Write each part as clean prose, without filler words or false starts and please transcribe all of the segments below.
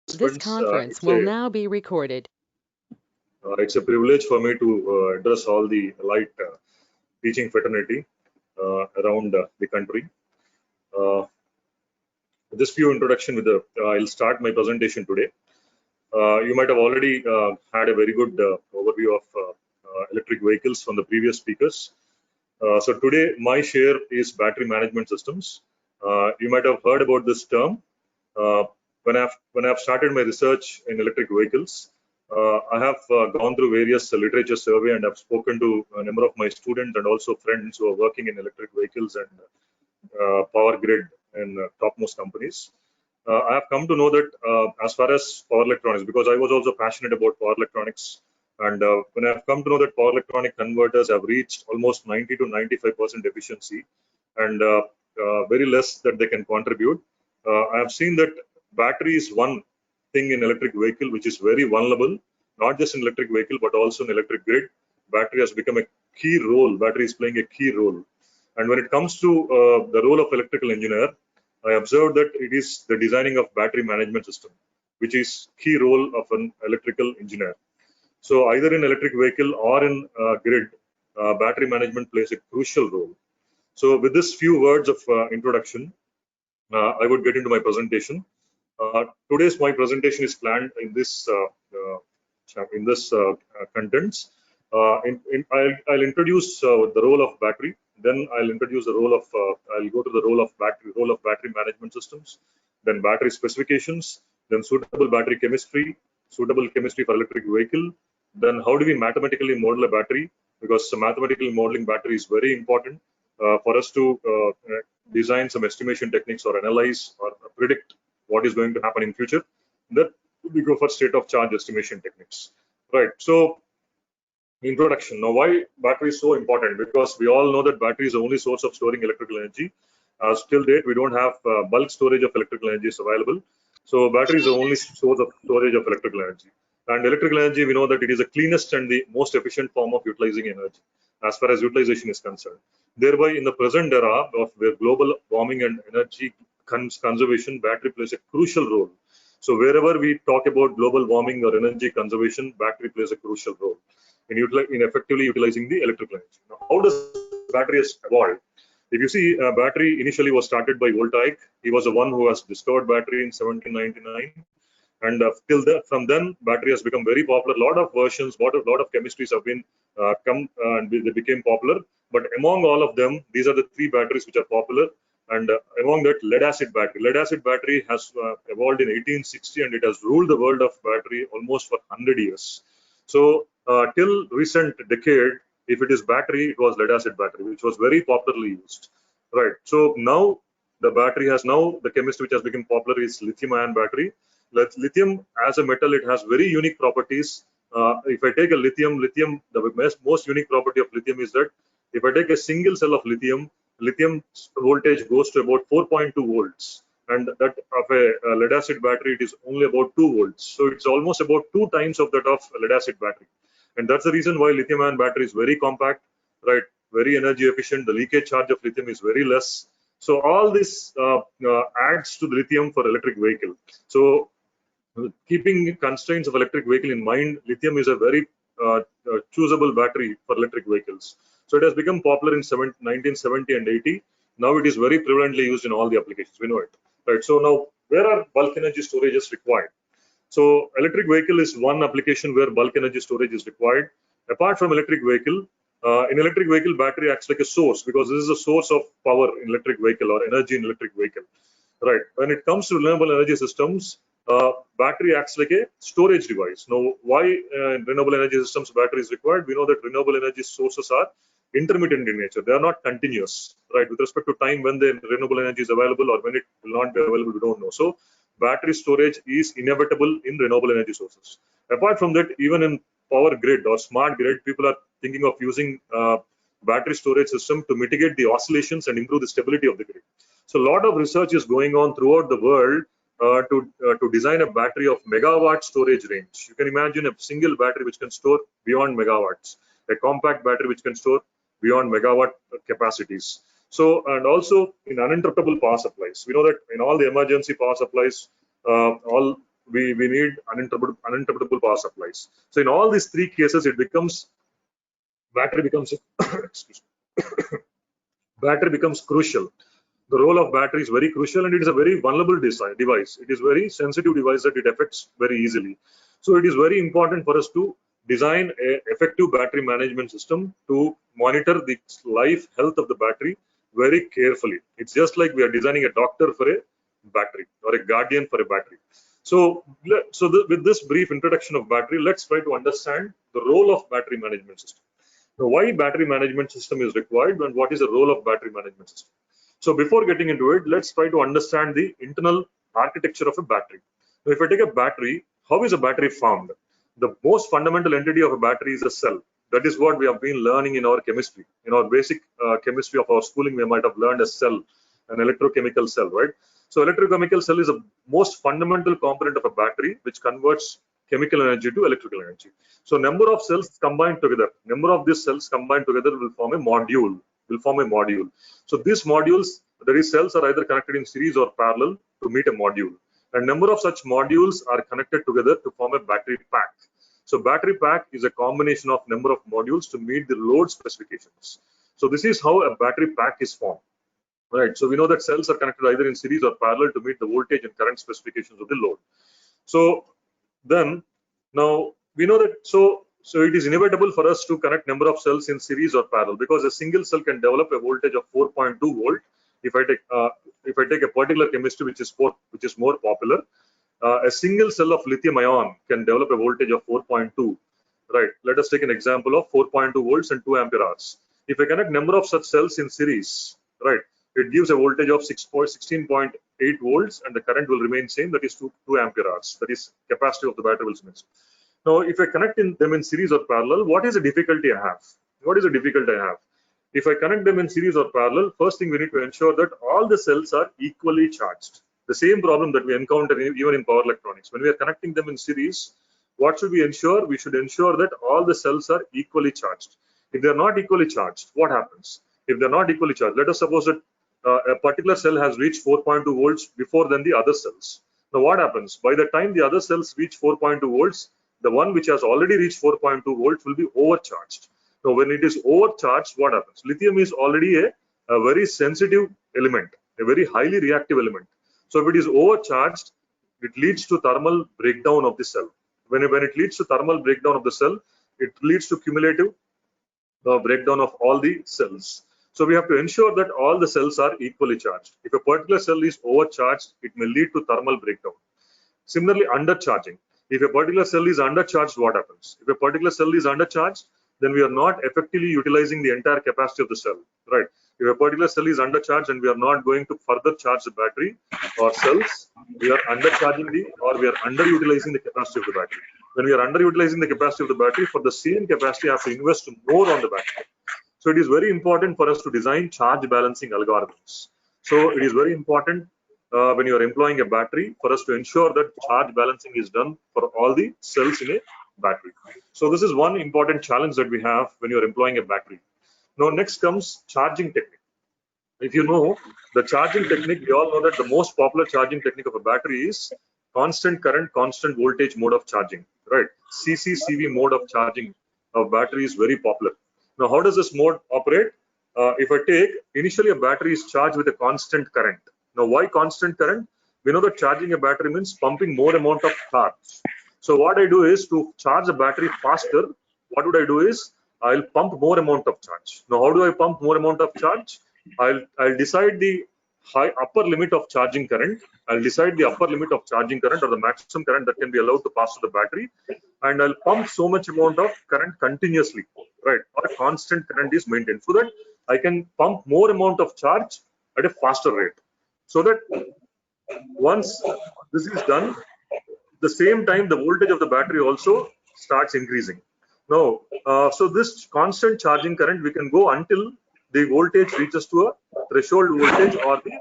This Participants, conference will now be recorded. it's a privilege for me to address all the light teaching fraternity around the country. Just few introduction with the, I'll start my presentation today. You might have already had a very good overview of electric vehicles from the previous speakers. So today my share is battery management systems. You might have heard about this term. When I've started my research in electric vehicles, I have gone through various literature survey and I've spoken to a number of my students and also friends who are working in electric vehicles and power grid and topmost companies. I have come to know that as far as power electronics, because I was also passionate about power electronics, and when I have come to know that power electronic converters have reached almost 90 to 95% efficiency, and very less that they can contribute, I have seen that battery is one thing in electric vehicle which is very vulnerable, not just in electric vehicle but also in electric grid. Battery has become a key role. Battery is playing a key role. And when it comes to the role of electrical engineer, I observed that it is the designing of battery management system, which is key role of an electrical engineer. So either in electric vehicle or in grid, battery management plays a crucial role. So with this few words of introduction, I would get into my presentation. Today's my presentation is planned in this contents. I'll introduce the role of battery. Then I'll introduce the role of. I'll go to the role of battery management systems. Then battery specifications. Then suitable battery chemistry. Suitable chemistry for electric vehicle. Then how do we mathematically model a battery? Because mathematically modeling battery is very important for us to design some estimation techniques or analyze or predict what is going to happen in future. That we go for state of charge estimation techniques, right? So introduction. Now, why battery is so important? Because we all know that battery is the only source of storing electrical energy. Till date, we don't have bulk storage of electrical energy is available. So battery is the only source of storage of electrical energy. And electrical energy, we know that it is the cleanest and the most efficient form of utilizing energy as far as utilization is concerned. Thereby, in the present era of where global warming and energy conservation, battery plays a crucial role. So wherever we talk about global warming or energy conservation, battery plays a crucial role in effectively utilizing the electrical energy. Now, how does battery has evolved? If you see, battery initially was started by Voltaic. He was the one who has discovered battery in 1799. And from then, battery has become very popular. A lot of versions, lot of chemistries have been come and they became popular. But among all of them, these are the three batteries which are popular. And among that, lead acid battery. Lead acid battery has evolved in 1860, and it has ruled the world of battery almost for 100 years. So till recent decade, if it is battery, it was lead acid battery, which was very popularly used. Right. So now the battery has the chemistry which has become popular is lithium-ion battery. Lithium as a metal, it has very unique properties. If I take a lithium, the most unique property of lithium is that if I take a single cell of lithium voltage goes to about 4.2 volts, and that of a lead acid battery, it is only about 2 volts. So it's almost about 2 times of that of lead acid battery, and that's the reason why lithium-ion battery is very compact, right? Very energy efficient. The leakage charge of lithium is very less. So all this adds to the lithium for electric vehicle. So keeping constraints of electric vehicle in mind, lithium is a very choosable battery for electric vehicles. So it has become popular in 1970 and 80. Now it is very prevalently used in all the applications. We know it, right? So now, where are bulk energy storages required? So electric vehicle is one application where bulk energy storage is required. Apart from electric vehicle, in electric vehicle, battery acts like a source because this is a source of power in electric vehicle or energy in electric vehicle, right? When it comes to renewable energy systems, battery acts like a storage device. Now, why in renewable energy systems battery is required? We know that renewable energy sources are intermittent in nature. They are not continuous, right? With respect to time when the renewable energy is available or when it will not be available, we don't know. So battery storage is inevitable in renewable energy sources. Apart from that, even in power grid or smart grid, people are thinking of using battery storage system to mitigate the oscillations and improve the stability of the grid. So a lot of research is going on throughout the world to design a battery of megawatt storage range. You can imagine a single battery which can store beyond megawatts, a compact battery which can store beyond megawatt capacities. So, and also in uninterruptible power supplies. We know that in all the emergency power supplies, we need uninterruptible power supplies. So in all these three cases, battery becomes excuse me, battery becomes crucial. The role of battery is very crucial, and it is a very vulnerable device. It is very sensitive device that it affects very easily. So it is very important for us to design a effective battery management system to monitor the life health of the battery very carefully. It's just like we are designing a doctor for a battery or a guardian for a battery. So, with this brief introduction of battery, let's try to understand the role of battery management system. Now, why battery management system is required and what is the role of battery management system? So before getting into it, let's try to understand the internal architecture of a battery. Now, if I take a battery, how is a battery formed? The most fundamental entity of a battery is a cell. That is what we have been learning in our chemistry. In our basic chemistry of our schooling, we might have learned a cell, an electrochemical cell, right? So electrochemical cell is the most fundamental component of a battery, which converts chemical energy to electrical energy. So number of cells combined together, number of these cells combined together will form a module. So these modules, these cells are either connected in series or parallel to meet a module. A number of such modules are connected together to form a battery pack. So battery pack is a combination of number of modules to meet the load specifications. So this is how a battery pack is formed. Right. So we know that cells are connected either in series or parallel to meet the voltage and current specifications of the load. So then now we know that so it is inevitable for us to connect number of cells in series or parallel, because a single cell can develop a voltage of 4.2 volt. If I take a particular chemistry which is more popular, a single cell of lithium ion can develop a voltage of 4.2. Right. Let us take an example of 4.2 volts and 2 ampere hours. If I connect number of such cells in series, right, it gives a voltage of 16.8 volts, and the current will remain same, that is 2 ampere hours. That is capacity of the battery will remain. Now, if I connect them in series or parallel, what is the difficulty I have? If I connect them in series or parallel, first thing we need to ensure that all the cells are equally charged. The same problem that we encounter even in power electronics. When we are connecting them in series, what should we ensure? We should ensure that all the cells are equally charged. If they are not equally charged, what happens? If they're not equally charged, let us suppose that a particular cell has reached 4.2 volts before than the other cells. Now what happens? By the time the other cells reach 4.2 volts, the one which has already reached 4.2 volts will be overcharged. Now when it is overcharged, what happens? Lithium is already a very sensitive element, a very highly reactive element. So if it is overcharged, it leads to thermal breakdown of the cell. When it leads to thermal breakdown of the cell, it leads to cumulative breakdown of all the cells. So we have to ensure that all the cells are equally charged. If a particular cell is overcharged, it may lead to thermal breakdown. Similarly, undercharging. If a particular cell is undercharged, what happens? If a particular cell is undercharged, then we are not effectively utilizing the entire capacity of the cell, right? If a particular cell is undercharged and we are not going to further charge the battery or cells, we are undercharging or we are underutilizing the capacity of the battery. When we are underutilizing the capacity of the battery, for the same capacity, I have to invest more on the battery. So it is very important for us to design charge balancing algorithms. So it is very important when you are employing a battery for us to ensure that charge balancing is done for all the cells in a battery. So this is one important challenge that we have when you are employing a battery. Now next comes charging technique. If you know the charging technique, we all know that the most popular charging technique of a battery is constant current, constant voltage mode of charging, right? CCCV mode of charging of battery is very popular. Now, how does this mode operate? If I take initially a battery is charged with a constant current. Now, why constant current? We know that charging a battery means pumping more amount of charge. So what I do is to charge the battery faster. What would I do is I'll pump more amount of charge. Now, how do I pump more amount of charge? I'll decide the upper limit of charging current. I'll decide the upper limit of charging current or the maximum current that can be allowed to pass to the battery, and I'll pump so much amount of current continuously, right? Or a constant current is maintained so that I can pump more amount of charge at a faster rate. So that once this is done, the same time the voltage of the battery also starts increasing. Now, so this constant charging current, we can go until the voltage reaches to a threshold voltage or the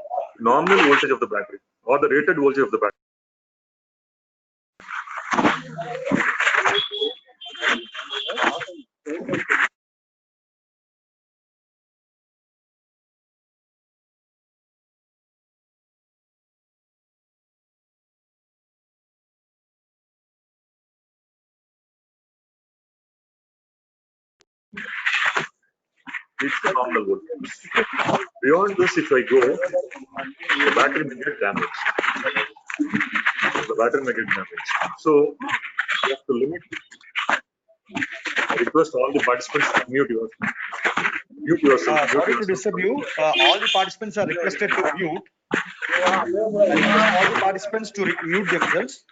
nominal voltage of the battery or the rated voltage of the battery. reach the nominal voltage. Beyond this, if I go, the battery may get damaged. The battery may get damaged. So you have to limit. I request all the participants to mute yourself. Mute yourself. Sorry to disturb you. All the participants are requested to mute. I request all the participants to mute themselves.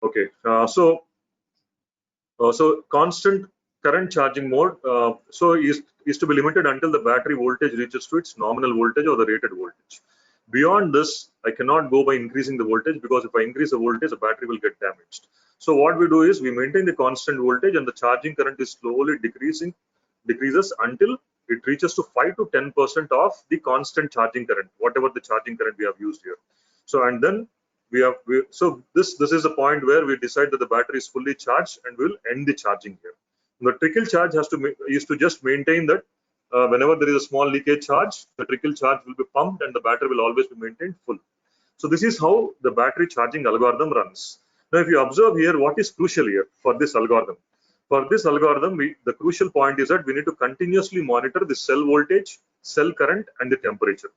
Okay. So constant current charging mode is to be limited until the battery voltage reaches to its nominal voltage or the rated voltage. Beyond this, I cannot go by increasing the voltage, because if I increase the voltage, the battery will get damaged. So what we do is we maintain the constant voltage, and the charging current is slowly decreases until it reaches to 5 to 10% of the constant charging current, whatever the charging current we have used here. So and then this is the point where we decide that the battery is fully charged, and we'll end the charging here. The trickle charge is to just maintain that whenever there is a small leakage charge, the trickle charge will be pumped and the battery will always be maintained full. So this is how the battery charging algorithm runs. Now, if you observe here, what is crucial here for this algorithm? For this algorithm, the crucial point is that we need to continuously monitor the cell voltage, cell current, and the temperature.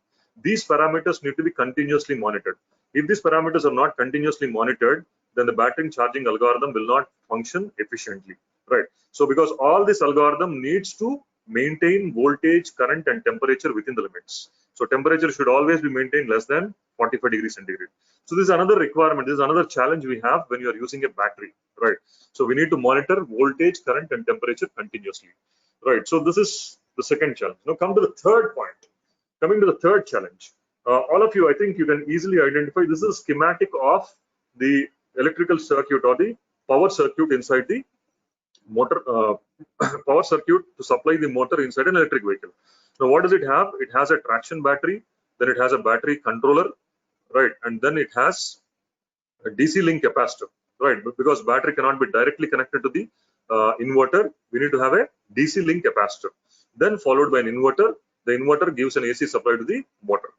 These parameters need to be continuously monitored. If these parameters are not continuously monitored, then the battery charging algorithm will not function efficiently, right? So because all this algorithm needs to maintain voltage, current, and temperature within the limits. So temperature should always be maintained less than 45 degrees centigrade. So this is another requirement. This is another challenge we have when you are using a battery, right? So we need to monitor voltage, current, and temperature continuously, right? So this is the second challenge. Now come to the third point. Coming to the third challenge, all of you, I think you can easily identify, this is a schematic of the electrical circuit or the power circuit inside the motor, power circuit to supply the motor inside an electric vehicle. Now, what does it have? It has a traction battery, then it has a battery controller, right? And then it has a DC link capacitor, right? Because battery cannot be directly connected to the inverter, we need to have a DC link capacitor. Then followed by an inverter. The inverter gives an AC supply to the motor.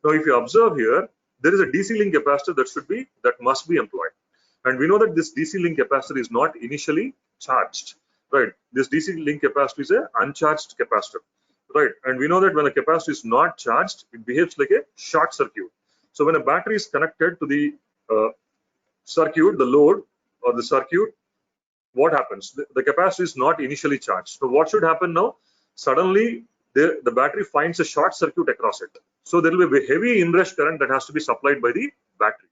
Now, if you observe here, there is a DC link capacitor that must be employed. And we know that this DC link capacitor is not initially charged, right? This DC link capacitor is an uncharged capacitor, right? And we know that when a capacitor is not charged, it behaves like a short circuit. So when a battery is connected to the circuit, the load or the circuit, what happens? The capacitor is not initially charged. So what should happen now? Suddenly, the battery finds a short circuit across it. So there will be a heavy inrush current that has to be supplied by the battery.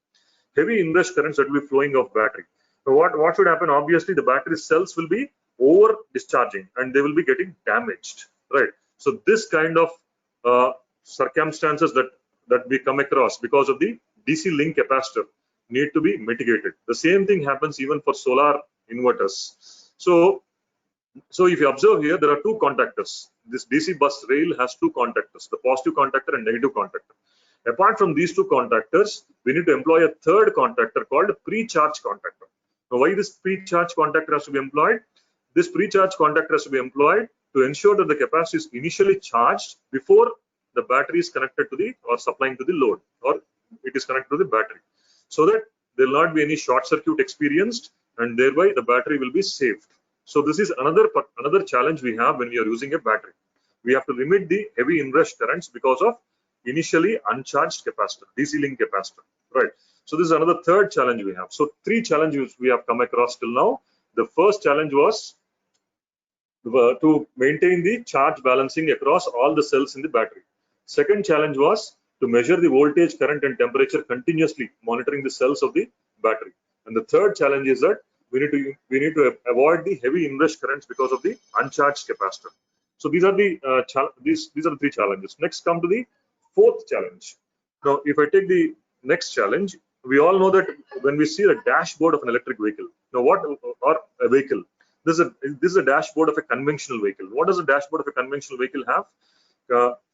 Heavy inrush currents that will be flowing off battery. So what should happen? Obviously, the battery cells will be over discharging and they will be getting damaged, right? So this kind of circumstances that we come across because of the DC link capacitor need to be mitigated. The same thing happens even for solar inverters. So if you observe here, there are two contactors. This DC bus rail has two contactors, the positive contactor and negative contactor. Apart from these two contactors, we need to employ a third contactor called a pre-charge contactor. Now, why this pre-charge contactor has to be employed? This pre-charge contactor has to be employed to ensure that the capacitor is initially charged before the battery is connected to the or supplying to the load, or it is connected to the battery, so that there will not be any short circuit experienced and thereby the battery will be saved. So this is another challenge we have when we are using a battery. We have to limit the heavy inrush currents because of initially uncharged capacitor, DC link capacitor, right? So this is another third challenge we have. So three challenges we have come across till now. The first challenge was to maintain the charge balancing across all the cells in the battery. Second challenge was to measure the voltage, current, and temperature continuously, monitoring the cells of the battery. And the third challenge is that we need to avoid the heavy inrush currents because of the uncharged capacitor. So these are the these are the three challenges. Next, come to the fourth challenge. Now, if I take the next challenge, we all know that when we see a dashboard of an electric vehicle, now or a vehicle, this is a dashboard of a conventional vehicle. What does a dashboard of a conventional vehicle have?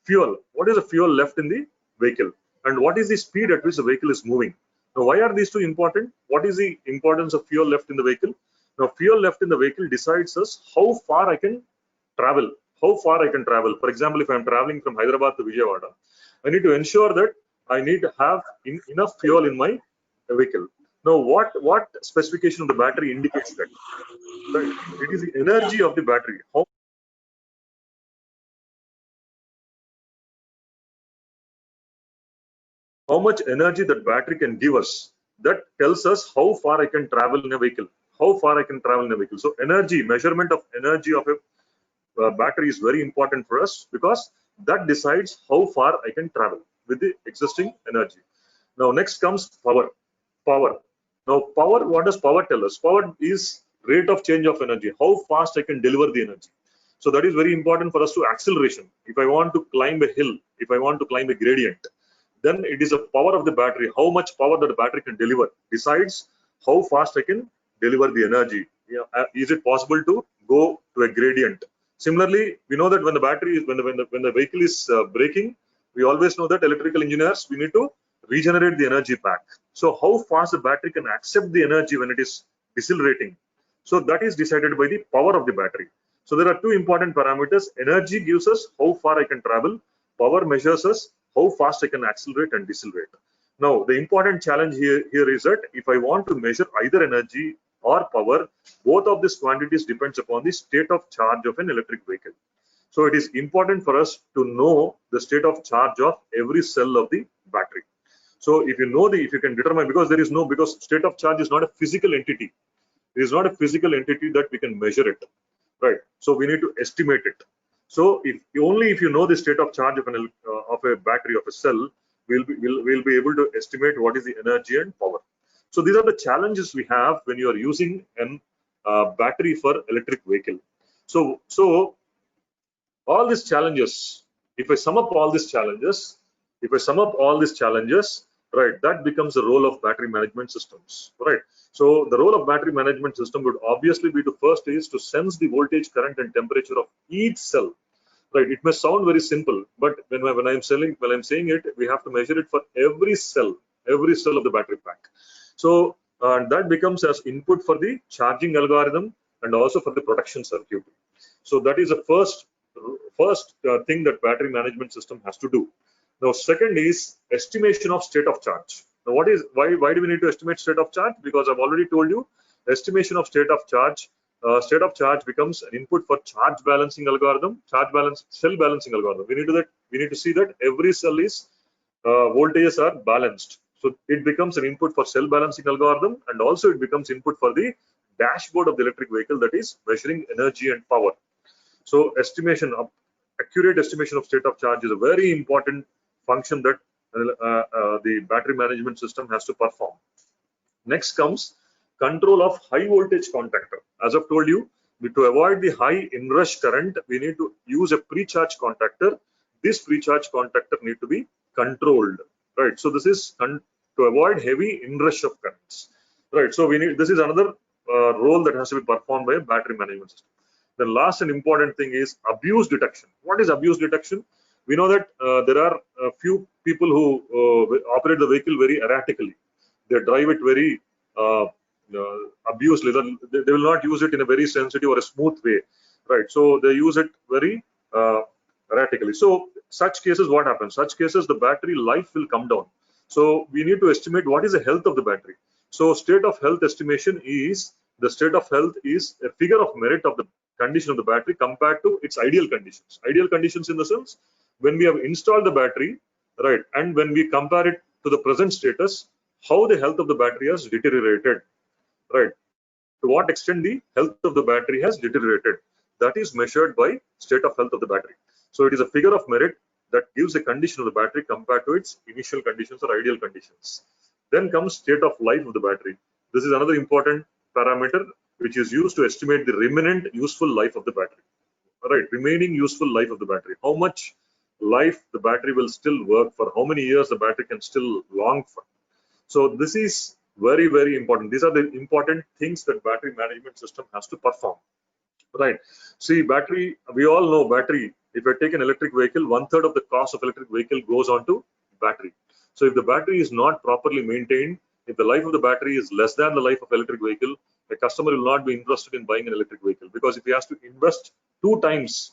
Fuel. What is the fuel left in the vehicle, and what is the speed at which the vehicle is moving? Now, why are these two important? What is the importance of fuel left in the vehicle? Now, fuel left in the vehicle decides us how far I can travel. For example, if I'm traveling from Hyderabad to Vijayawada, I need to ensure that I need to have enough fuel in my vehicle. Now, what specification of the battery indicates that? Right. It is the energy of the battery. How much energy that battery can give us, that tells us how far I can travel in a vehicle. How far I can travel in a vehicle. So energy, measurement of energy of a battery is very important for us because that decides how far I can travel with the existing energy. Now next comes power. Power. Now power, what does power tell us? Power is rate of change of energy, how fast I can deliver the energy. So that is very important for us to acceleration. If I want to climb a hill, if I want to climb a gradient, then it is the power of the battery, how much power that the battery can deliver decides how fast I can deliver the energy. Yeah, is it possible to go to a gradient? Similarly, we know that when the battery is when the vehicle is braking, we always know that electrical engineers, we need to regenerate the energy back. So how fast the battery can accept the energy when it is decelerating. So that is decided by the power of the battery. So there are two important parameters. Energy gives us how far I can travel. Power measures us how fast I can accelerate and decelerate. Now, the important challenge here is that if I want to measure either energy or power, both of these quantities depends upon the state of charge of an electric vehicle. So it is important for us to know the state of charge of every cell of the battery. So if you can determine, because state of charge is not a physical entity. It is not a physical entity that we can measure it, right? So we need to estimate it. So if you know the state of charge of a battery of a cell, we'll be able to estimate what is the energy and power. So these are the challenges we have when you are using an battery for electric vehicle. So all these challenges, if I sum up all these challenges, right, that becomes the role of battery management systems, right? So the role of battery management system would obviously be to sense the voltage, current, and temperature of each cell. Right, it may sound very simple, but when I'm saying it, we have to measure it for every cell of the battery pack. So that becomes as input for the charging algorithm and also for the protection circuit. So that is the first thing that battery management system has to do. Now, second is estimation of state of charge. Now, why do we need to estimate state of charge? Because I've already told you, estimation of state of charge. State of charge becomes an input for cell balancing algorithm. We need to see that every cell is voltages are balanced. So it becomes an input for cell balancing algorithm, and also it becomes input for the dashboard of the electric vehicle, that is measuring energy and power. So accurate estimation of state of charge is a very important function that the battery management system has to perform. Next comes control of high voltage contactor. As I've told you, to avoid the high inrush current, we need to use a pre-charge contactor. This pre-charge contactor need to be controlled, right? So this is to avoid heavy inrush of currents, right? So this is another role that has to be performed by a battery management system. The last and important thing is abuse detection. What is abuse detection? We know that there are a few people who operate the vehicle very erratically. They drive it very abusely. They will not use it in a very sensitive or a smooth way, right? So they use it very erratically. So such cases, what happens? Such cases, the battery life will come down. So we need to estimate what is the health of the battery. So state of health estimation is the state of health is a figure of merit of the condition of the battery compared to its ideal conditions. Ideal conditions in the sense when we have installed the battery, right, and when we compare it to the present status, how the health of the battery has deteriorated, right? To what extent the health of the battery has deteriorated. That is measured by state of health of the battery. So it is a figure of merit that gives the condition of the battery compared to its initial conditions or ideal conditions. Then comes state of life of the battery. This is another important parameter which is used to estimate the remaining useful life of the battery. Right, remaining useful life of the battery. How much life the battery will still work for, how many years the battery can still long for. So this is very, very important. These are the important things that battery management system has to perform. Right. See, battery, we all know battery. If I take an electric vehicle, 1/3 of the cost of electric vehicle goes on to battery. So if the battery is not properly maintained, if the life of the battery is less than the life of electric vehicle, the customer will not be interested in buying an electric vehicle, because if he has to invest 2 times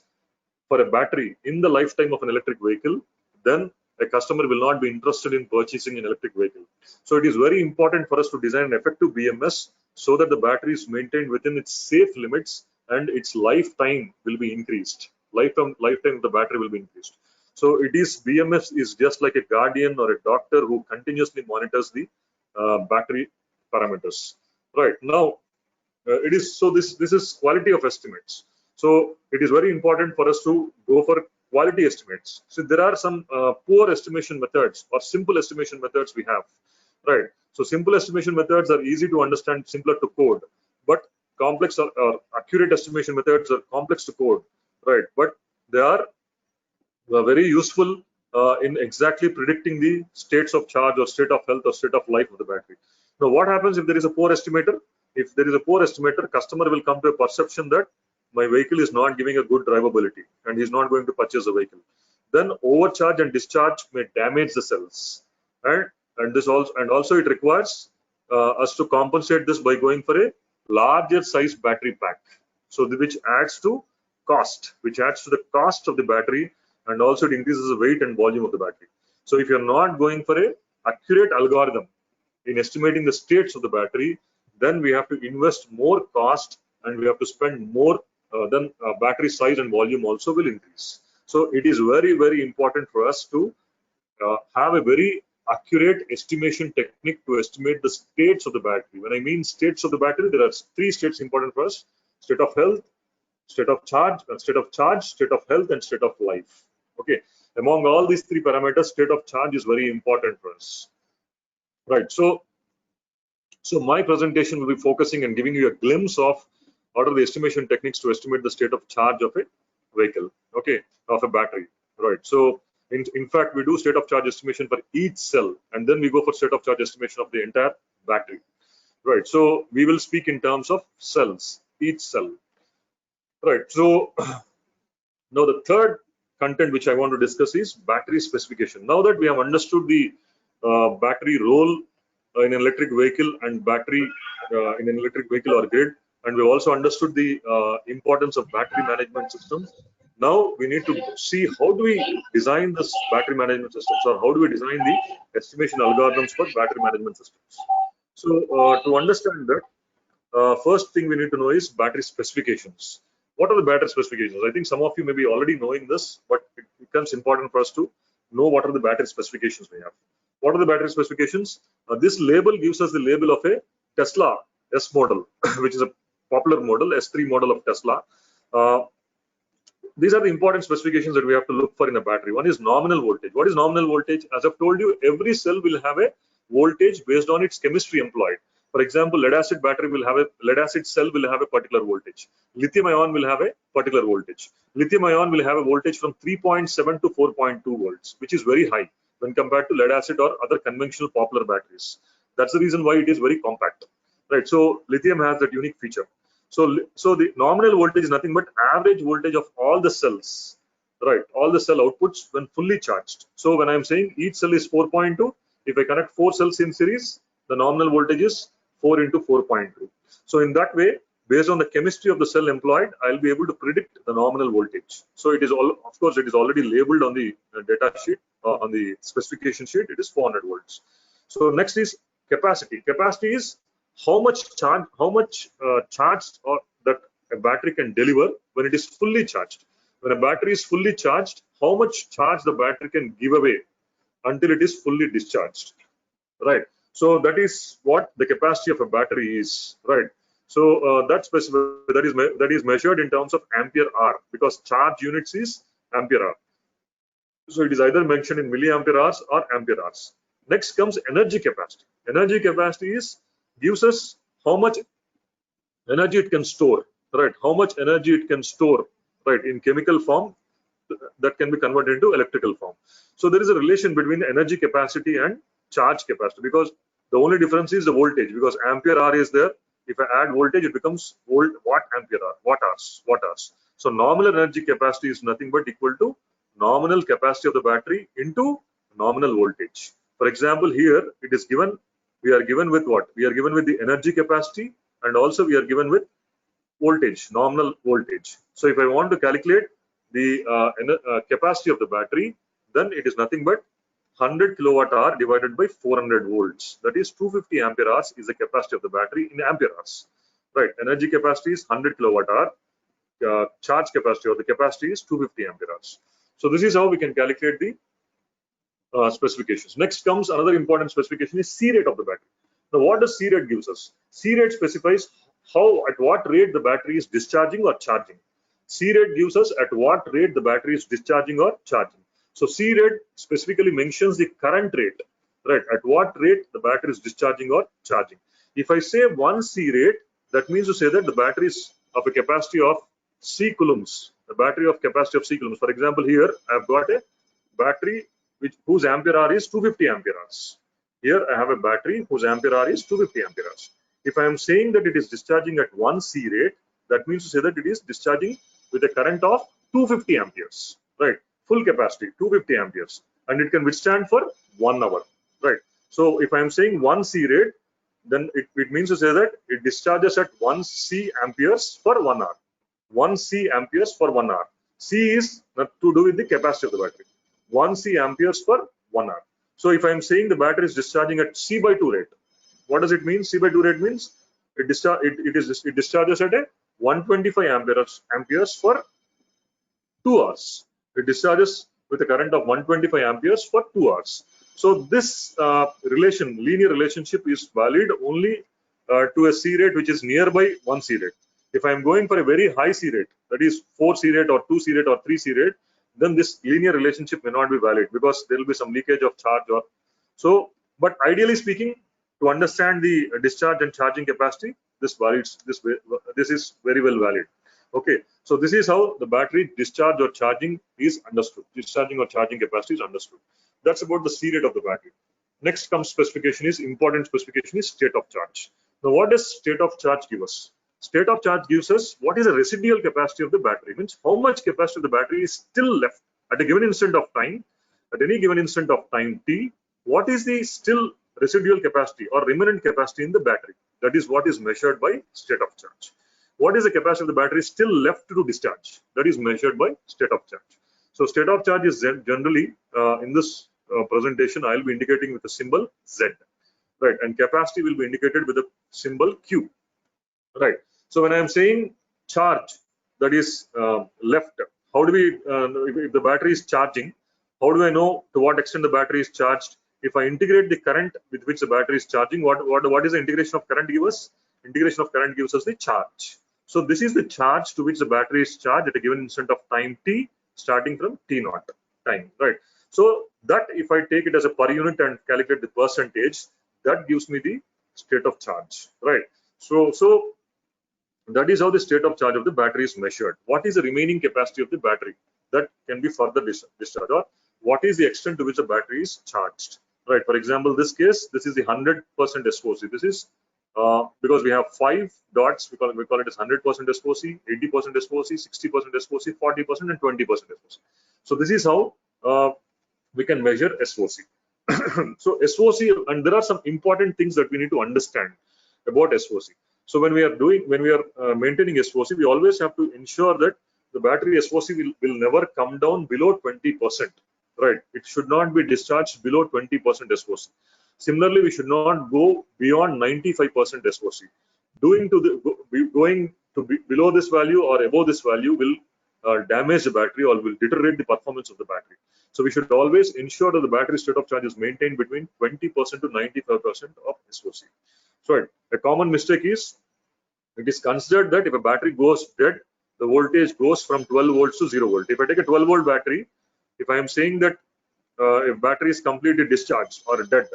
for a battery in the lifetime of an electric vehicle, then a customer will not be interested in purchasing an electric vehicle. So it is very important for us to design an effective BMS so that the battery is maintained within its safe limits and its lifetime will be increased. Lifetime of the battery will be increased. So it is BMS is just like a guardian or a doctor who continuously monitors the battery parameters. Right now, it is so this is quality of estimates. So it is very important for us to go for quality estimates. So there are some poor estimation methods or simple estimation methods we have, right? So simple estimation methods are easy to understand, simpler to code, but complex or accurate estimation methods are complex to code, right? But they are very useful in exactly predicting the states of charge or state of health or state of life of the battery. Now, what happens if there is a poor estimator? If there is a poor estimator, customer will come to a perception that my vehicle is not giving a good drivability and he's not going to purchase the vehicle. Then overcharge and discharge may damage the cells, right? And this also it requires us to compensate this by going for a larger size battery pack. So which adds to cost, which adds to the cost of the battery, and also it increases the weight and volume of the battery. So if you're not going for a accurate algorithm in estimating the states of the battery, then we have to invest more cost and we have to spend more, then battery size and volume also will increase. So it is very, very important for us to have a very accurate estimation technique to estimate the states of the battery. When I mean states of the battery, there are 3 states important for us: state of health, state of charge, state of health, and state of life. Okay, among all these 3 parameters, state of charge is very important for us, right? So my presentation will be focusing and giving you a glimpse of what are the estimation techniques to estimate the state of charge of a vehicle, okay, of a battery, right? So in fact, we do state of charge estimation for each cell, and then we go for state of charge estimation of the entire battery, right? So we will speak in terms of cells, each cell, right? So now the third content which I want to discuss is battery specification. Now that we have understood the battery role in an electric vehicle and battery in an electric vehicle or grid, and we also understood the importance of battery management systems. Now we need to see how do we design this battery management systems, or how do we design the estimation algorithms for battery management systems. So to understand that, first thing we need to know is battery specifications. What are the battery specifications? I think some of you may be already knowing this, but it becomes important for us to know what are the battery specifications we have. What are the battery specifications? This label gives us the label of a Tesla S model, which is a popular model, S3 model of Tesla. These are the important specifications that we have to look for in a battery. One is nominal voltage. What is nominal voltage? As I've told you, every cell will have a voltage based on its chemistry employed. For example, lead acid battery will have a lead acid cell will have a particular voltage. Lithium ion will have a particular voltage. Lithium ion will have a voltage from 3.7 to 4.2 volts, which is very high when compared to lead acid or other conventional popular batteries. That's the reason why it is very compact, right? So lithium has that unique feature. So the nominal voltage is nothing but average voltage of all the cells, right? All the cell outputs when fully charged. So when I'm saying each cell is 4.2, if I connect 4 cells in series, the nominal voltage is 4 into 4.2. So in that way, based on the chemistry of the cell employed, I'll be able to predict the nominal voltage. So it is all, of course, it is already labeled on the data sheet, on the specification sheet. It is 400 volts. So next is capacity. Capacity is how much charge, or that a battery can deliver when it is fully charged. When a battery is fully charged, how much charge the battery can give away until it is fully discharged, right? So that is what the capacity of a battery is, right? So that is measured in terms of ampere hour, because charge units is ampere hour. So it is either mentioned in milliampere hours or ampere hours. Next comes energy capacity. Energy capacity gives us how much energy it can store, right? How much energy it can store, right, in chemical form that can be converted into electrical form. So there is a relation between energy capacity and charge capacity, because the only difference is the voltage, because ampere hour is there. If I add voltage, it becomes watt ampere hour, watt hours. So nominal energy capacity is nothing but equal to nominal capacity of the battery into nominal voltage. For example, here it is given, we are given with what? We are given with the energy capacity, and also we are given with voltage, nominal voltage. So if I want to calculate the capacity of the battery, then it is nothing but 100 kilowatt hour divided by 400 volts. That is 250 ampere hours is the capacity of the battery in ampere hours. Right. Energy capacity is 100 kilowatt hour. Charge capacity or the capacity is 250 ampere hours. So this is how we can calculate the specifications. Next comes another important specification is C rate of the battery. Now, what does C rate gives us? C rate specifies at what rate the battery is discharging or charging. C rate gives us at what rate the battery is discharging or charging. So C rate specifically mentions the current rate, right? At what rate the battery is discharging or charging. If I say 1 C rate, that means to say that the battery is of a capacity of C coulombs. The battery of capacity of C coulombs. For example, here I've got a battery whose ampere hour is 250 ampere hours. Here I have a battery whose ampere hour is 250 ampere hours. If I am saying that it is discharging at 1 C rate, that means to say that it is discharging with a current of 250 amperes, right? Full capacity, 250 amperes, and it can withstand for 1 hour, right? So if I am saying 1 C rate, then it means to say that it discharges at 1 C amperes for 1 hour. 1 C amperes for 1 hour. C is to do with the capacity of the battery. 1 C amperes for 1 hour. So if I am saying the battery is discharging at C by 2 rate, what does it mean? C by 2 rate means it discharges at a 125 amperes for 2 hours. It discharges with a current of 125 amperes for 2 hours. So this linear relationship is valid only to a C rate which is nearby 1 C rate. If I am going for a very high C rate, that is 4 C rate or 2 C rate or 3 C rate, then this linear relationship may not be valid because there will be some leakage of charge or so. But ideally speaking, to understand the discharge and charging capacity, this is very well valid. Okay, so this is how the battery discharge or charging is understood. Discharging or charging capacity is understood. That's about the C rate of the battery. Next comes important specification is state of charge. Now, what does state of charge give us? State of charge gives us what is the residual capacity of the battery, means how much capacity of the battery is still left at a given instant of time, at any given instant of time t, what is the still residual capacity or remnant capacity in the battery. That is what is measured by state of charge. What is the capacity of the battery still left to discharge? That is measured by state of charge. So state of charge is generally in this presentation I will be indicating with the symbol Z, right, and capacity will be indicated with the symbol Q, right. So when I am saying charge, that is left, how do we if the battery is charging, how do I know to what extent the battery is charged? If I integrate the current with which the battery is charging, what is the integration of current give us? Integration of current gives us the charge. So this is the charge to which the battery is charged at a given instant of time t, starting from t naught time, right? So that if I take it as a per unit and calculate the percentage, that gives me the state of charge, right? So that is how the state of charge of the battery is measured. What is the remaining capacity of the battery? That can be further discharged, or what is the extent to which the battery is charged, right? For example, this case, this is the 100% SOC. This is because we have 5 dots, we call it as 100% SOC, 80% SOC, 60% SOC, 40% and 20% SOC. So this is how we can measure SOC. So SOC, and there are some important things that we need to understand about SOC. So when we are maintaining SOC, we always have to ensure that the battery SOC will never come down below 20%, right? It should not be discharged below 20% SOC. Similarly, we should not go beyond 95% SOC. Going to below this value or above this value will damage the battery or will deteriorate the performance of the battery. So we should always ensure that the battery state of charge is maintained between 20% to 95% of SOC. So a common mistake is, it is considered that if a battery goes dead, the voltage goes from 12 volts to 0 volt. If I take a 12 volt battery, if I am saying that if battery is completely discharged or dead,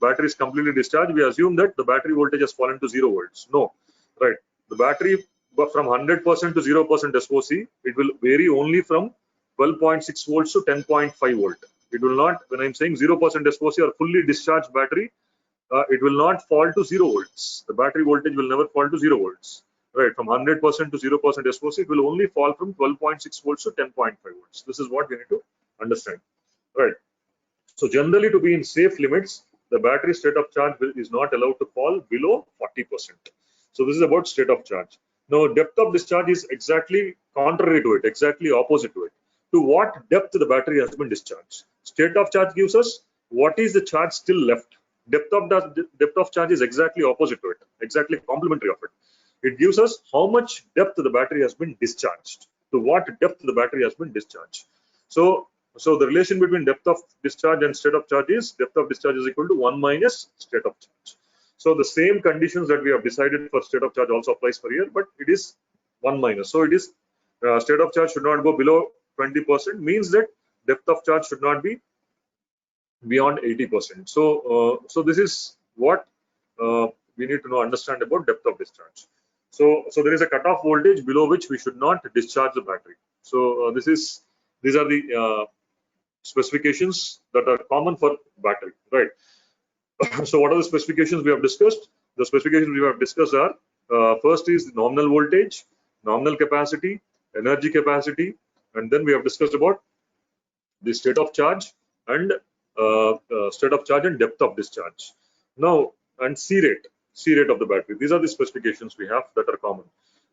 battery is completely discharged, we assume that the battery voltage has fallen to 0 volts. No, right? The battery from 100% to 0% SOC, it will vary only from 12.6 volts to 10.5 volt. It will not, when I'm saying 0% SOC or fully discharged battery, it will not fall to 0 volts. The battery voltage will never fall to 0 volts. Right, from 100% to 0% SOC, it will only fall from 12.6 volts to 10.5 volts. This is what we need to understand. Right. So generally, to be in safe limits, the battery state of charge is not allowed to fall below 40%. So this is about state of charge. Now, depth of discharge is exactly contrary to it, exactly opposite to it. To what depth the battery has been discharged? State of charge gives us what is the charge still left? Depth of charge is exactly opposite to it, exactly complementary of it. It gives us how much depth the battery has been discharged, to what depth the battery has been discharged. So the relation between depth of discharge and state of charge is depth of discharge is equal to 1 minus state of charge. So the same conditions that we have decided for state of charge also applies for here, but it is 1 minus. So it is state of charge should not go below 20%, means that depth of charge should not be beyond 80%. So this is what we need to understand about depth of discharge. So there is a cutoff voltage below which we should not discharge the battery. So these are the specifications that are common for battery, right? So what are the specifications we have discussed? The specifications we have discussed are first is the nominal voltage, nominal capacity, energy capacity, and then we have discussed about the state of charge and depth of discharge. Now, and C rate of the battery. These are the specifications we have that are common.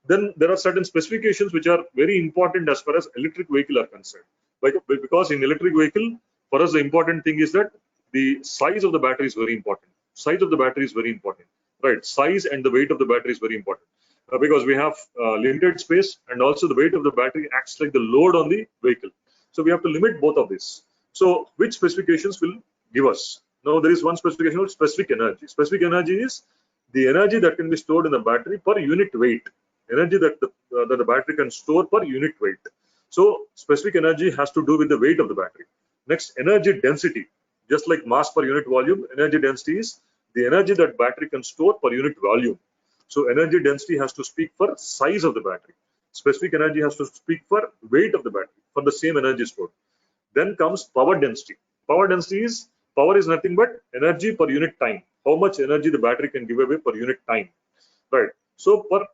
Then there are certain specifications which are very important as far as electric vehicle are concerned. Because in electric vehicle, for us the important thing is that the size of the battery is very important. Size of the battery is very important, right? Size and the weight of the battery is very important because we have limited space, and also the weight of the battery acts like the load on the vehicle. So we have to limit both of this. So which specifications will give us? Now there is one specification of specific energy. Specific energy is the energy that can be stored in the battery per unit weight. Energy that the battery can store per unit weight. So specific energy has to do with the weight of the battery. Next, energy density. Just like mass per unit volume, energy density is the energy that battery can store per unit volume. So energy density has to speak for size of the battery. Specific energy has to speak for weight of the battery for the same energy stored. Then comes power density. Power density is, power is nothing but energy per unit time. How much energy the battery can give away per unit time, right? So per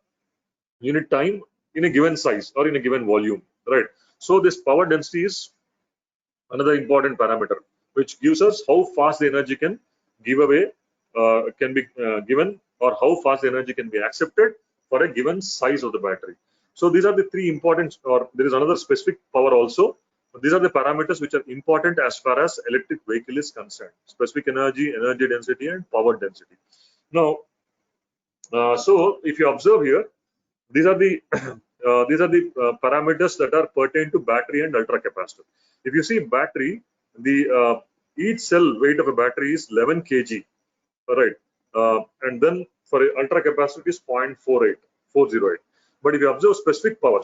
unit time in a given size or in a given volume, right? So this power density is another important parameter which gives us how fast the energy can give away, can be given, or how fast the energy can be accepted for a given size of the battery. So these are the three important, or there is another specific power also. These are the parameters which are important as far as electric vehicle is concerned: specific energy, energy density, and power density. Now, so if you observe here, these are the parameters that are pertain to battery and ultra capacitor. If you see battery, the each cell weight of a battery is 11 kg, right? And then for ultra capacitor is 0.408. But if you observe specific power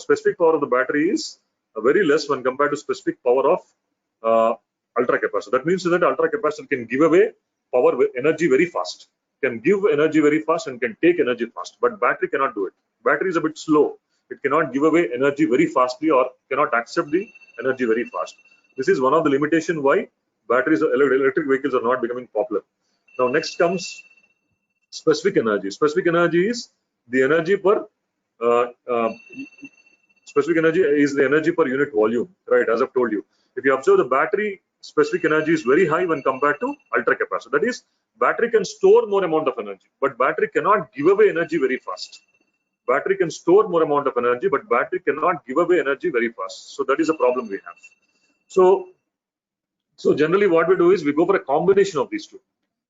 of the battery is very less when compared to specific power of ultra capacitor. That means that ultra capacitor can give away power energy very fast, can give energy very fast, and can take energy fast. But battery cannot do it. Battery is a bit slow. It cannot give away energy very fastly or cannot accept the energy very fast. This is one of the limitations why batteries, electric vehicles are not becoming popular. Now next comes specific energy. Specific energy is the energy per specific energy is the energy per unit volume, right? As I've told you, if you observe the battery, specific energy is very high when compared to ultra capacitor. That is, battery can store more amount of energy, but battery cannot give away energy very fast. Battery can store more amount of energy, but battery cannot give away energy very fast. So that is a problem we have. So generally what we do is we go for a combination of these two.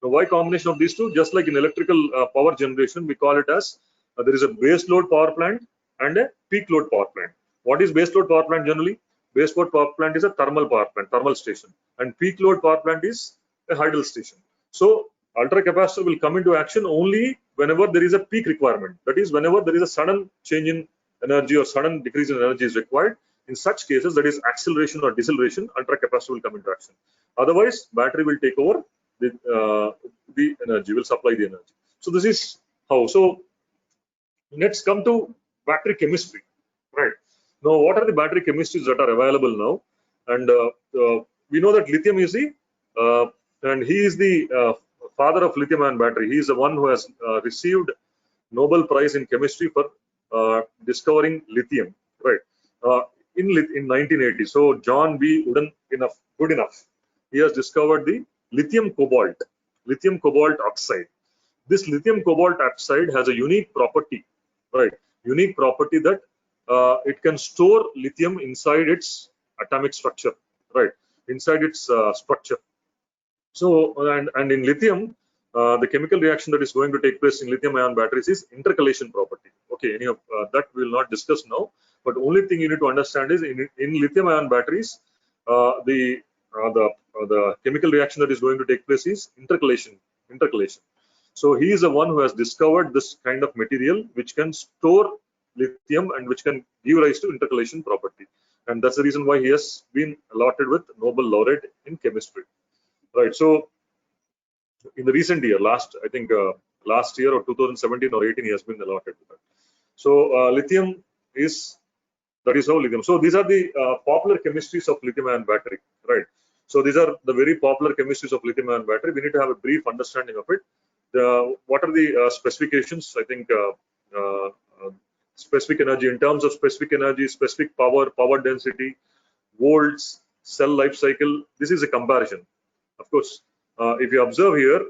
Now why combination of these two? Just like in electrical power generation, we call it as there is a base load power plant and a peak load power plant. What is base load power plant generally? Base load power plant is a thermal power plant, thermal station, and peak load power plant is a hydel station. So ultra capacitor will come into action only whenever there is a peak requirement. That is, whenever there is a sudden change in energy or sudden decrease in energy is required. In such cases, that is acceleration or deceleration, ultra capacitor will come into action. Otherwise, battery will take over the energy, will supply the energy. So this is how. So let's come to battery chemistry, right? Now, what are the battery chemistries that are available now? And we know that lithium is and he is the father of lithium-ion battery. He is the one who has received Nobel Prize in chemistry for discovering lithium, right? In 1980. So John B. Goodenough. He has discovered the lithium cobalt oxide. This lithium cobalt oxide has a unique property, right? Unique property that it can store lithium inside its atomic structure, right? Inside its structure. So and in lithium, the chemical reaction that is going to take place in lithium ion batteries is intercalation property. Okay, any of that we will not discuss now, but only thing you need to understand is in lithium ion batteries, the chemical reaction that is going to take place is intercalation. So he is the one who has discovered this kind of material which can store lithium and which can give rise to intercalation property, and that's the reason why he has been allotted with Nobel laureate in chemistry, right? So in the recent year, last year or 2017 or 18, he has been allotted with that. So lithium is, that is how lithium. So these are the popular chemistries of lithium ion battery, right? So these are the very popular chemistries of lithium ion battery. We need to have a brief understanding of it. What are the specifications? I think specific energy, in terms of specific energy, specific power density, volts, cell life cycle. This is a comparison. Of course, if you observe here,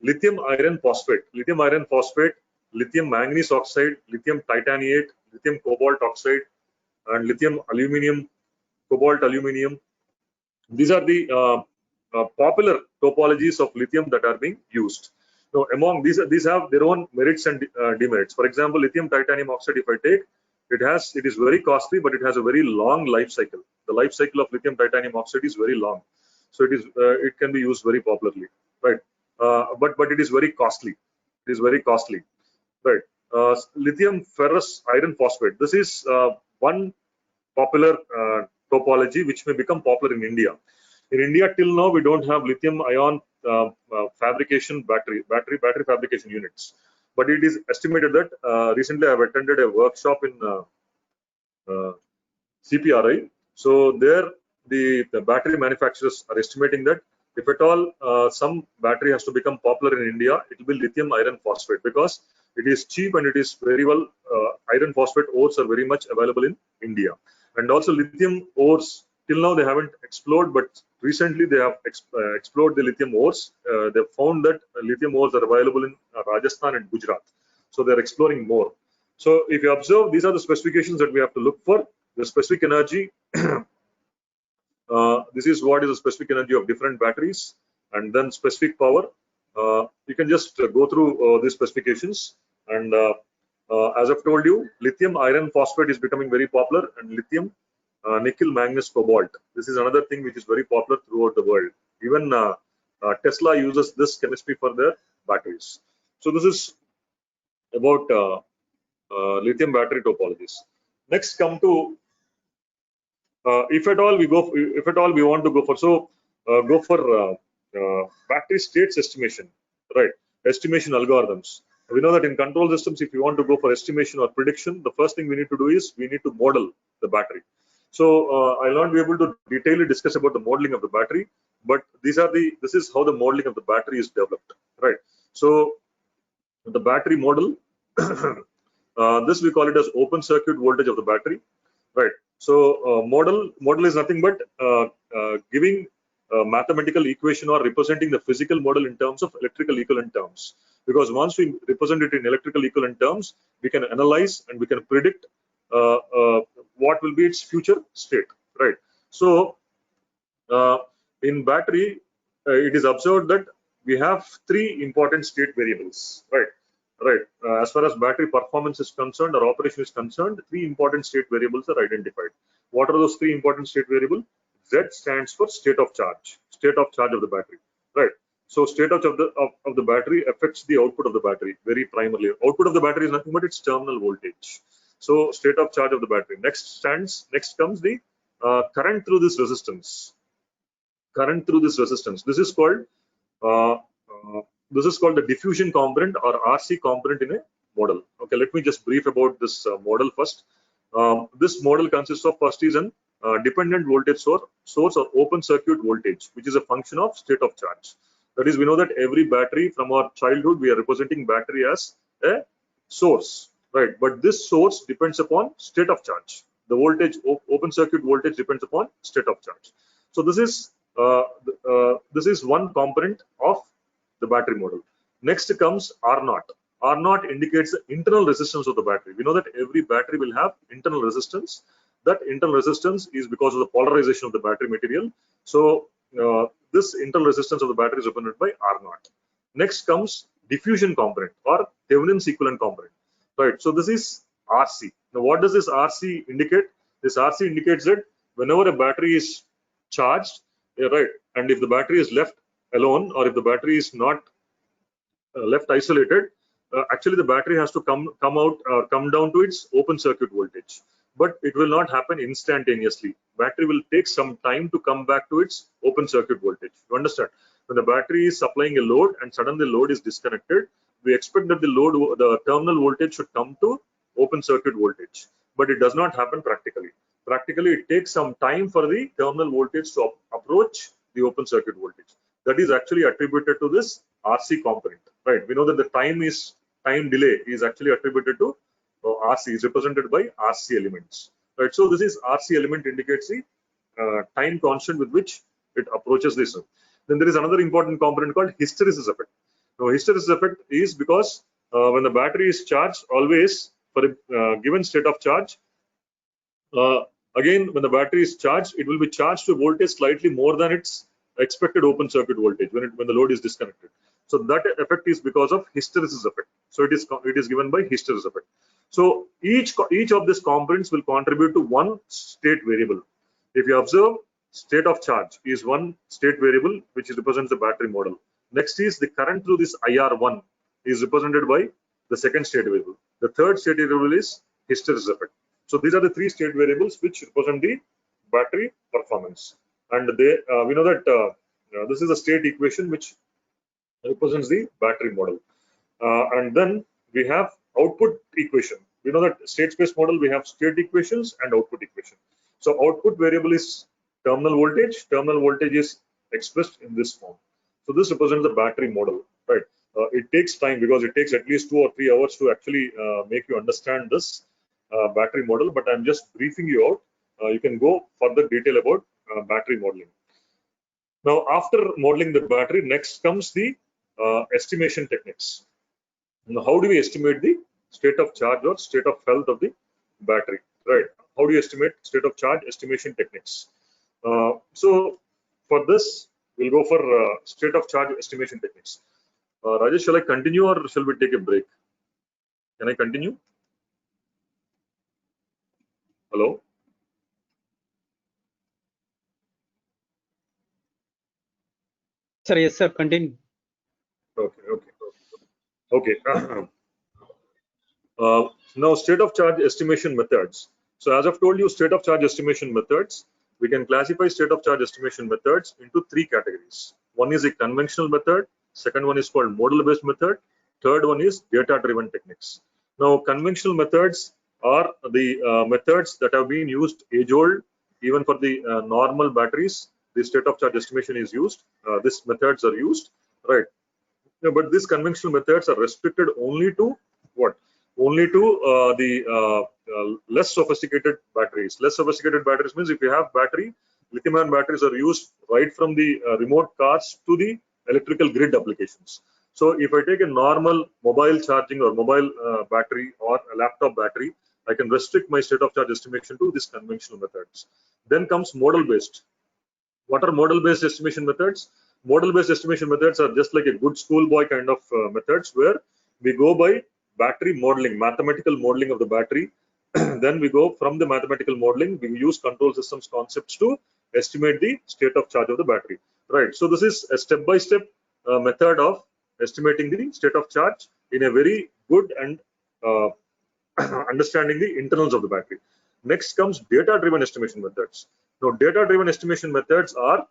lithium iron phosphate, lithium manganese oxide, lithium titaniate, lithium cobalt oxide, and lithium aluminum, cobalt aluminum. These are the popular topologies of lithium that are being used. Now, among these have their own merits and demerits. For example, lithium titanium oxide, if I take, it is very costly, but it has a very long life cycle. The life cycle of lithium titanium oxide is very long, so it can be used very popularly, right? But it is very costly. It is very costly, right? Lithium ferrous iron phosphate. This is one popular topology which may become popular in India. In India, till now, we don't have lithium ion fabrication battery fabrication units. But it is estimated that recently I have attended a workshop in CPRI. So there, the battery manufacturers are estimating that if at all some battery has to become popular in India, it will be lithium iron phosphate, because it is cheap and it is very well, iron phosphate ores are very much available in India. And also lithium ores, till now they haven't explored, but recently they have explored the lithium ores. They found that lithium ores are available in Rajasthan and Gujarat. So they're exploring more. So if you observe, these are the specifications that we have to look for. The specific energy, this is what is the specific energy of different batteries, and then specific power. You can just go through these specifications, and as I've told you, lithium iron phosphate is becoming very popular, and lithium nickel manganese cobalt. This is another thing which is very popular throughout the world. Even Tesla uses this chemistry for their batteries. So this is about lithium battery topologies. Next, come to if at all we want to go for, battery states estimation, right? Estimation algorithms. We know that in control systems, if you want to go for estimation or prediction, the first thing we need to do is we need to model the battery. So I'll not be able to detailedly discuss about the modeling of the battery, but this is how the modeling of the battery is developed, right? So the battery model, this we call it as open circuit voltage of the battery, right? So model is nothing but giving a mathematical equation or representing the physical model in terms of electrical equivalent terms. Because once we represent it in electrical equivalent terms, we can analyze and we can predict what will be its future state, right? So in battery, it is observed that we have three important state variables, right? As far as battery performance is concerned or operation is concerned, three important state variables are identified. What are those three important state variables? Z stands for state of charge of the battery, right? So state of the battery affects the output of the battery very primarily. Output of the battery is nothing but its terminal voltage. So state of charge of the battery. Next comes the current through this resistance. This is called the diffusion component or RC component in a model. Okay, let me just brief about this model first. This model consists of, first is an dependent voltage source or open circuit voltage, which is a function of state of charge. That is, we know that every battery from our childhood, we are representing battery as a source, right? But this source depends upon state of charge. The voltage, open circuit voltage, depends upon state of charge. So this is one component of the battery model. Next comes R0. R0 indicates the internal resistance of the battery. We know that every battery will have internal resistance. That internal resistance is because of the polarization of the battery material. So this internal resistance of the battery is represented by R0. Next comes diffusion component or Thevenin's equivalent component, right? So this is RC. Now what does this RC indicate? This RC indicates that whenever a battery is charged, right, and if the battery is left alone or if the battery is not left isolated, actually the battery has to come down to its open circuit voltage, but it will not happen instantaneously. Battery will take some time to come back to its open circuit voltage. You understand? When the battery is supplying a load and suddenly the load is disconnected, we expect that the terminal voltage should come to open circuit voltage, but it does not happen practically. Practically, it takes some time for the terminal voltage to approach the open circuit voltage. That is actually attributed to this RC component, right? We know that the time delay is actually attributed to RC, is represented by RC elements, right? So this is RC element indicates the time constant with which it approaches this. Then there is another important component called hysteresis effect. Now, hysteresis effect is because when the battery is charged, always for a given state of charge, again, when the battery is charged, it will be charged to voltage slightly more than its expected open circuit voltage when the load is disconnected. So that effect is because of hysteresis effect. So it is given by hysteresis effect. So each of these components will contribute to one state variable. If you observe, state of charge is one state variable which represents the battery model. Next is the current through this IR1 is represented by the second state variable. The third state variable is hysteresis effect. So these are the three state variables which represent the battery performance. And we know that this is a state equation which represents the battery model. And then we have output equation. We know that state space model, we have state equations and output equation. So output variable is terminal voltage. Terminal voltage is expressed in this form. So this represents the battery model, right? It takes time because it takes at least 2 or 3 hours to actually make you understand this battery model, but I'm just briefing you out. You can go further detail about battery modeling. Now, after modeling the battery, next comes the estimation techniques. Now, how do we estimate the state of charge or state of health of the battery, right? How do you estimate state of charge? Estimation techniques. So for this, we'll go for state of charge estimation techniques. Rajesh, shall I continue or shall we take a break? Can I continue? Hello? Sir, yes, sir, continue. Okay. Now, state of charge estimation methods. So as I've told you, state of charge estimation methods, we can classify state of charge estimation methods into 3 categories. One is a conventional method, second one is called model-based method, third one is data-driven techniques. Now, conventional methods are the methods that have been used age-old. Even for the normal batteries, the state of charge estimation is used. These methods are used, right? But these conventional methods are restricted only to what? Only to the less sophisticated batteries. Less sophisticated batteries means if you have battery, lithium-ion batteries are used right from the remote cars to the electrical grid applications. So if I take a normal mobile charging or mobile battery or a laptop battery, I can restrict my state of charge estimation to these conventional methods. Then comes model-based. What are model-based estimation methods? Model-based estimation methods are just like a good schoolboy kind of methods where we go by battery modeling, mathematical modeling of the battery. Then we go from the mathematical modeling, we use control systems concepts to estimate the state of charge of the battery, right? So this is a step-by-step method of estimating the state of charge in a very good and understanding the internals of the battery. Next comes data-driven estimation methods. Now, data-driven estimation methods are,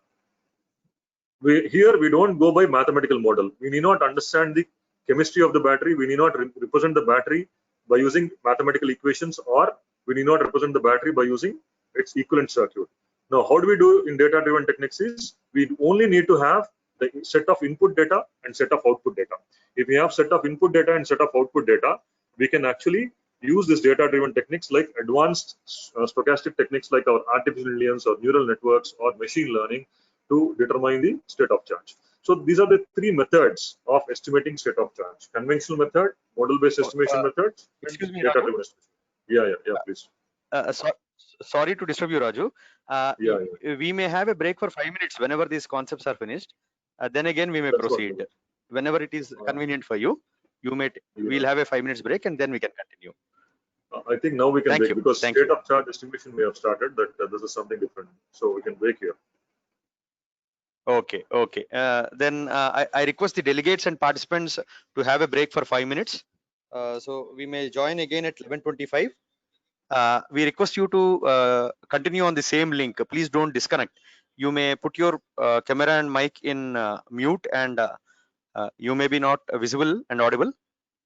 here we don't go by mathematical model. We need not understand the chemistry of the battery. We need not represent the battery by using mathematical equations, or we need not represent the battery by using its equivalent circuit. Now, how do we do in data-driven techniques is we only need to have the set of input data and set of output data. If we have set of input data and set of output data, we can actually use this data-driven techniques like advanced stochastic techniques like our artificial intelligence or neural networks or machine learning to determine the state of charge. So these are the 3 methods of estimating state of charge: conventional method, model-based estimation method, Excuse me, data-driven estimation. Yeah, please. Sorry to disturb you, Raju. Yeah, We may have a break for 5 minutes whenever these concepts are finished. Then again, we may that's what. proceed. Whenever it is convenient for you, we'll Yeah. have a 5 minutes break and then we can continue. I think now we can Thank break you. because Thank state you. of charge distinguishing may have started, that this is something different. So we can break here. Okay, okay. Then I request the delegates and participants to have a break for 5 minutes. So we may join again at 11:25. We request you to continue on the same link. Please don't disconnect. You may put your camera and mic in mute, and you may be not visible and audible.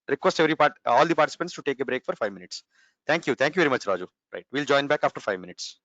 Request all the participants to take a break for 5 minutes. Thank you. Thank you very much, Raju. Right. We'll join back after 5 minutes.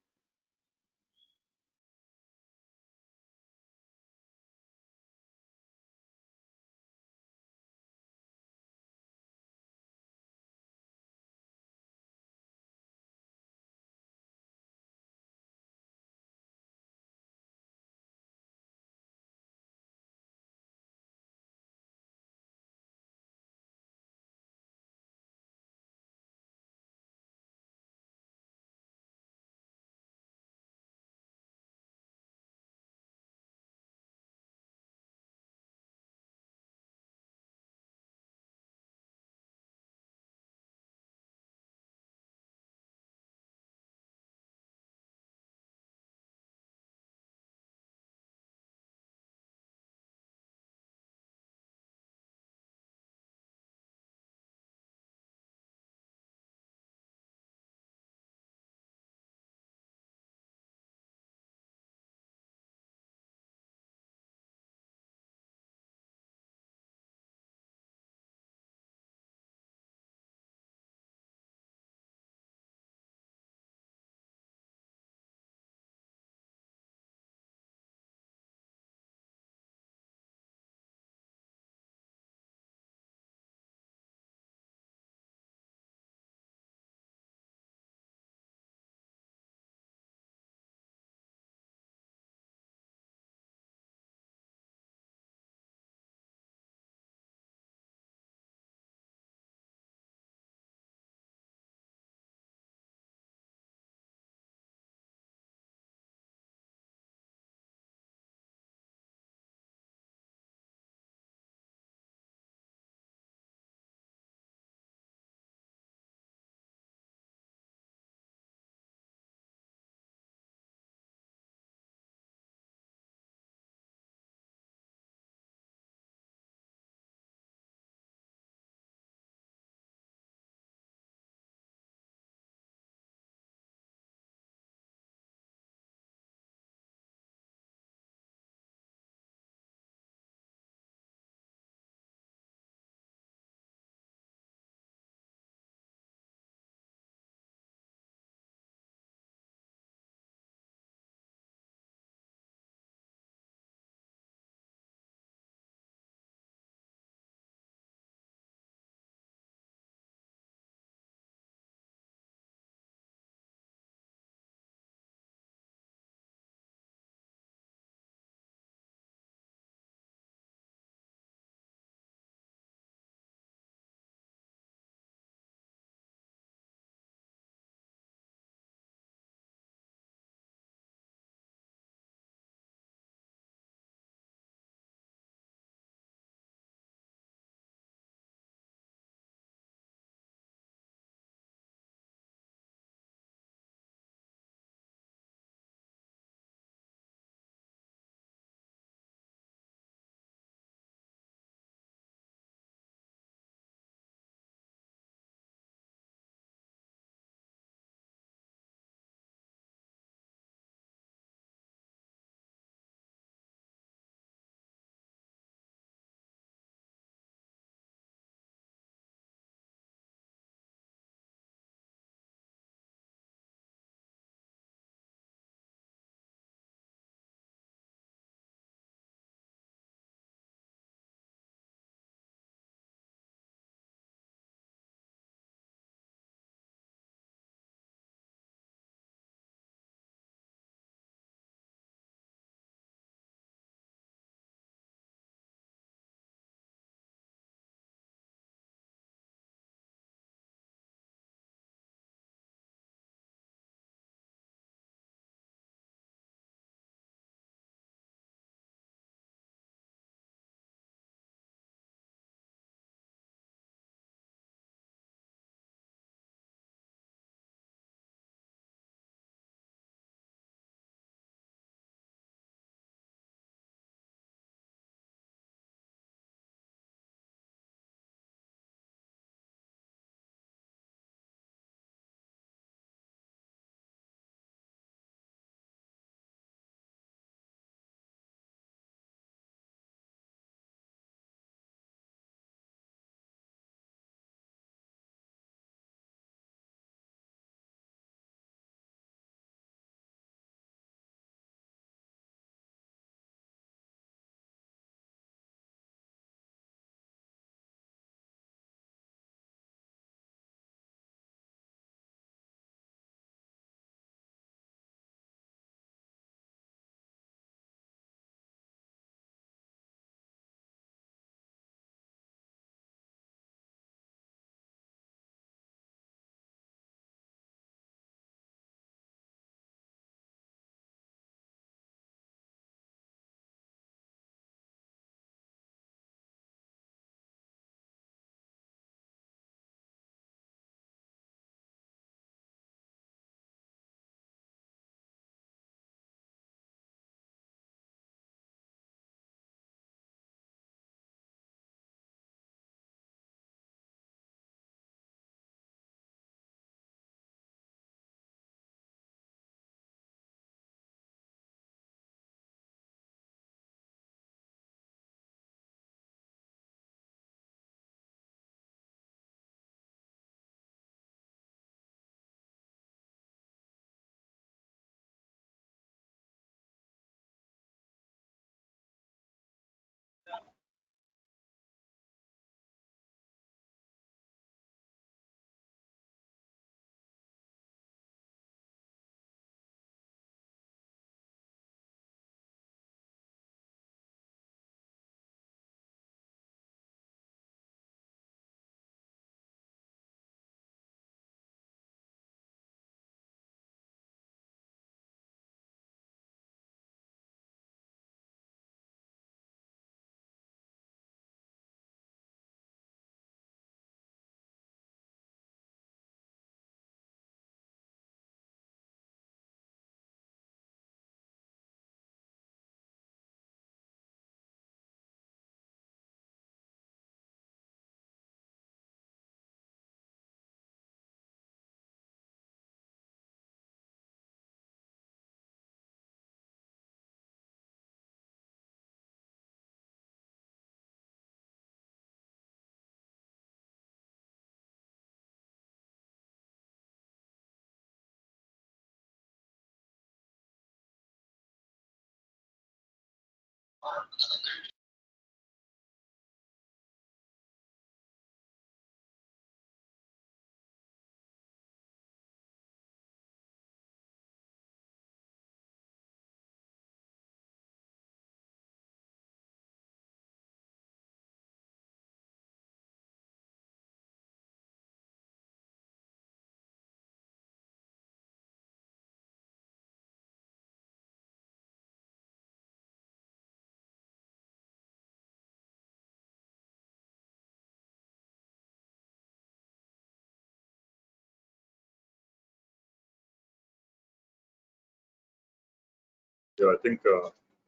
Yeah, I think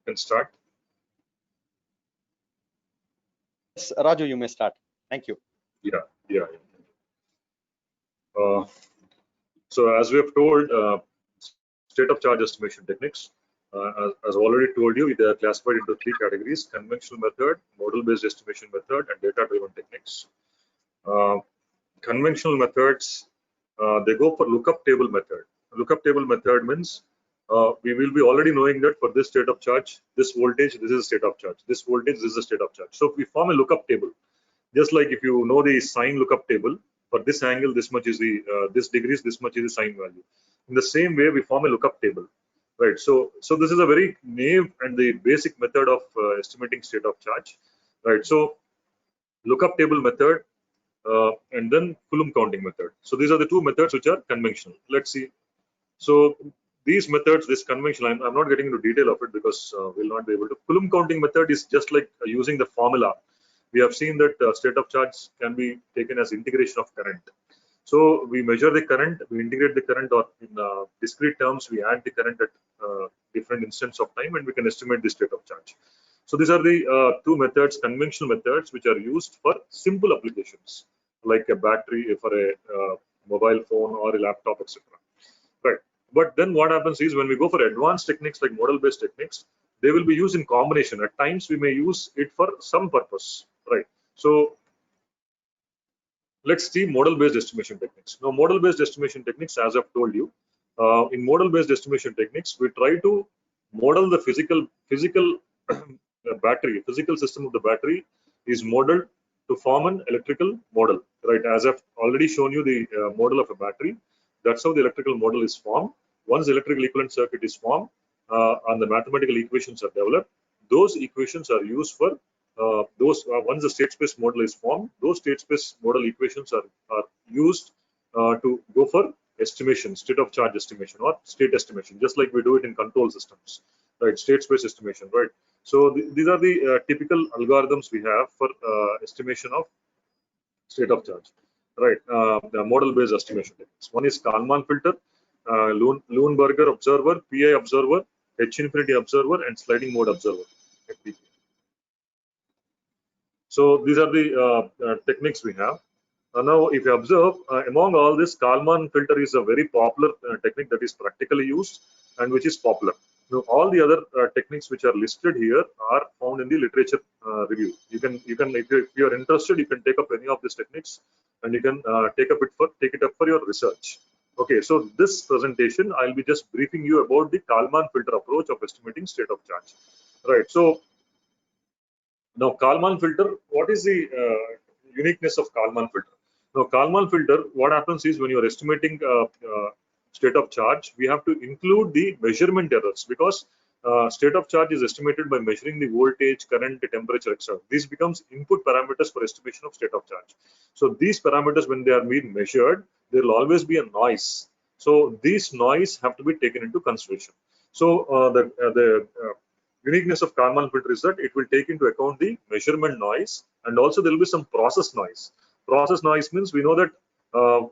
can start. Yes, Raju, you may start. Thank you. Yeah. So as we have told, state of charge estimation techniques, as already told you, they are classified into three categories: conventional method, model-based estimation method, and data-driven techniques. Conventional methods, they go for lookup table method. Lookup table method means we will be already knowing that for this state of charge, this voltage, this is the state of charge. This voltage, this is the state of charge. So if we form a lookup table, just like if you know the sine lookup table, for this angle, this much is the this degrees, this much is the sine value. In the same way, we form a lookup table, right? So this is a very naive and the basic method of estimating state of charge, right? So lookup table method and then Coulomb counting method. So these are the two methods which are conventional. Let's see. So these methods, this conventional, I'm not getting into detail of it because we'll not be able to. Coulomb counting method is just like using the formula. We have seen that state of charge can be taken as integration of current. So we measure the current, we integrate the current, or in discrete terms, we add the current at different instants of time, and we can estimate the state of charge. So these are the two methods, conventional methods, which are used for simple applications like a battery for a mobile phone or a laptop, etc. Right. But then what happens is when we go for advanced techniques like model-based techniques, they will be used in combination. At times we may use it for some purpose, right? So let's see model-based estimation techniques. Now, model-based estimation techniques, as I've told you, in model-based estimation techniques, we try to model the physical battery, physical system of the battery is modeled to form an electrical model, right? As I've already shown you the model of a battery, that's how the electrical model is formed. Once the electrical equivalent circuit is formed and the mathematical equations are developed, those equations are used for once the state space model is formed, those state space model equations are used to go for estimation, state of charge estimation or state estimation, just like we do it in control systems, right? State space estimation, right? So these are the typical algorithms we have for estimation of state of charge, right? The model-based estimation techniques. One is Kalman filter, Leuenberger observer, PI observer, H infinity observer, and sliding mode observer. So these are the techniques we have. Now, if you observe, among all this, Kalman filter is a very popular technique that is practically used and which is popular. Now, all the other techniques which are listed here are found in the literature review. You can, if you are interested, you can take up any of these techniques and you can take it up for your research. Okay, so this presentation, I'll be just briefing you about the Kalman filter approach of estimating state of charge. Right. So now, Kalman filter, what is the uniqueness of Kalman filter? Now, Kalman filter, what happens is when you are estimating state of charge, we have to include the measurement errors because state of charge is estimated by measuring the voltage, current, temperature, etc. These becomes input parameters for estimation of state of charge. So these parameters, when they are being measured, there will always be a noise. So these noise have to be taken into consideration. So the uniqueness of Kalman filter is that it will take into account the measurement noise and also there will be some process noise. Process noise means we know that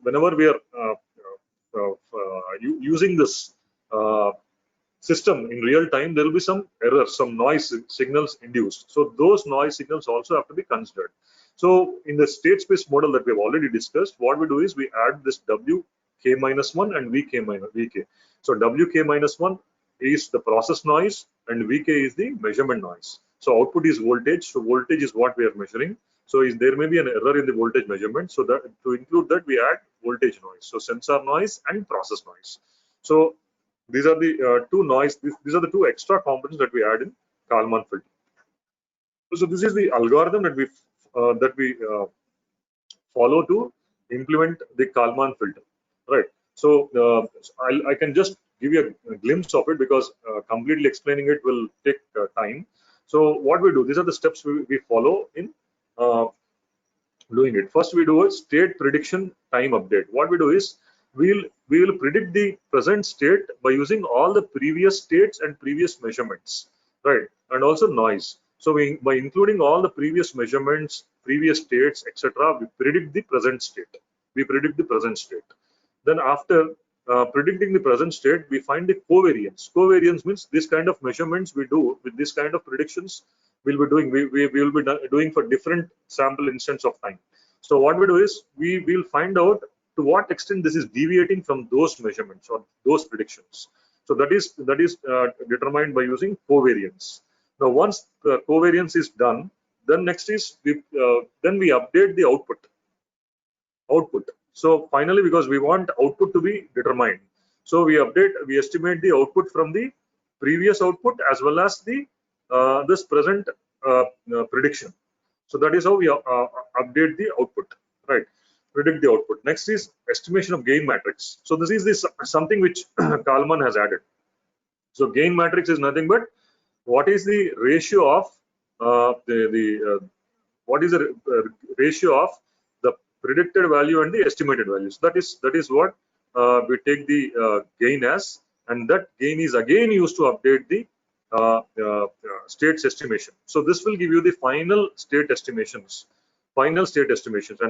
whenever we are using this system in real time, there will be some errors, some noise signals induced. So those noise signals also have to be considered. So in the state space model that we have already discussed, what we do is we add this Wk-1 and Vk. So Wk-1 is the process noise and Vk is the measurement noise. So output is voltage. So voltage is what we are measuring. So there may be an error in the voltage measurement. So that to include that, we add voltage noise. So sensor noise and process noise. So these are the two noise. These are the two extra components that we add in Kalman filter. So this is the algorithm that we follow to implement the Kalman filter, right? So I can just give you a glimpse of it because completely explaining it will take time. So what we do, these are the steps we follow in doing it. First, we do a state prediction time update. What we do is we will predict the present state by using all the previous states and previous measurements, right? And also noise. So by including all the previous measurements, previous states, etc., we predict the present state. Then after predicting the present state, we find the covariance. Covariance means this kind of measurements we do with this kind of predictions we'll be doing. We will be doing for different sample instance of time. So what we do is we will find out to what extent this is deviating from those measurements or those predictions. So that is determined by using covariance. Now, once the covariance is done, then next is then we update the output. So finally, because we want output to be determined, so we estimate the output from the previous output as well as the this present prediction. So that is how we update the output, right? Predict the output. Next is estimation of gain matrix. So this is something which Kalman has added. So gain matrix is nothing but what is the ratio of what is the ratio of the predicted value and the estimated values. That is what we take the gain as, and that gain is again used to update the state's estimation. So this will give you the final state estimations, and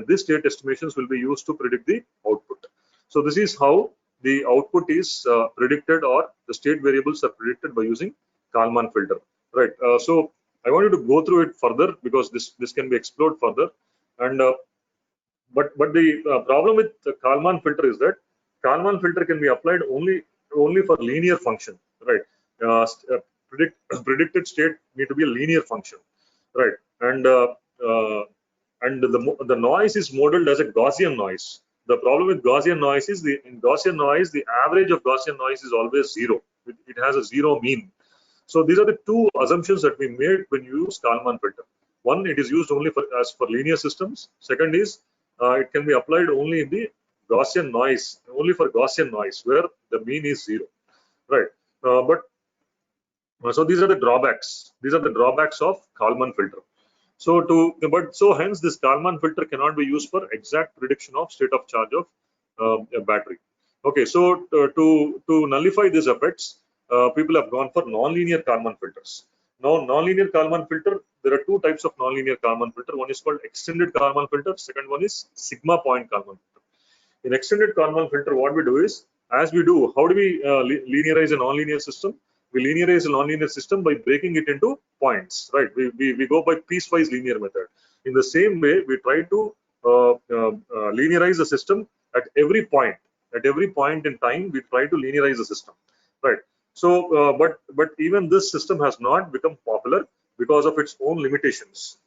this state estimations will be used to predict the output. So this is how the output is predicted, or the state variables are predicted by using Kalman filter, right? So I wanted to go through it further because this can be explored further, and but the problem with the Kalman filter is that Kalman filter can be applied only for linear function, right? Predicted state need to be a linear function, right? And the noise is modeled as a Gaussian noise. The problem with Gaussian noise is in Gaussian noise, the average of Gaussian noise is always zero. It has a zero mean. So these are the two assumptions that we made when you use Kalman filter. One, it is used only for linear systems. Second is it can be applied only in the Gaussian noise, only for Gaussian noise where the mean is zero, right? So these are the drawbacks. These are the drawbacks of Kalman filter. So hence this Kalman filter cannot be used for exact prediction of state of charge of a battery. Okay, so to nullify these effects, people have gone for nonlinear Kalman filters. Now, nonlinear Kalman filter, there are two types of nonlinear Kalman filter. One is called extended Kalman filter. Second one is sigma point Kalman filter. In extended Kalman filter, what we do is, how do we linearize a nonlinear system? We linearize a nonlinear system by breaking it into points, right? We go by piecewise linear method. In the same way, we try to linearize the system at every point. At every point in time, we try to linearize the system, right? So, but even this system has not become popular because of its own limitations,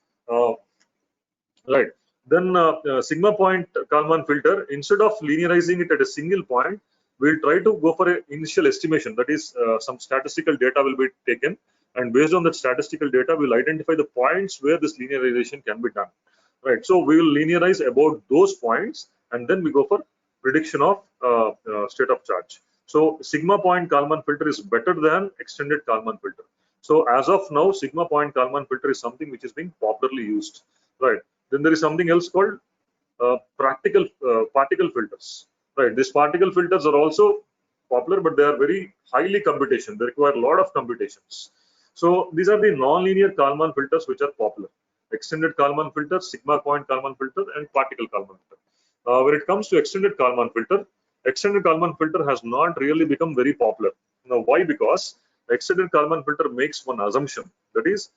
right? Then sigma point Kalman filter, instead of linearizing it at a single point, we'll try to go for an initial estimation. That is, some statistical data will be taken, and based on that statistical data, we'll identify the points where this linearization can be done, right? So we will linearize about those points, and then we go for prediction of state of charge. So sigma point Kalman filter is better than extended Kalman filter. So as of now, sigma point Kalman filter is something which is being popularly used, right? Then there is something else called particle filters, right? These particle filters are also popular, but they are very highly computation. They require a lot of computations. So these are the nonlinear Kalman filters which are popular: extended Kalman filter, sigma point Kalman filter, and particle Kalman filter. When it comes to extended Kalman filter has not really become very popular. Now, why? Because extended Kalman filter makes one assumption, that is,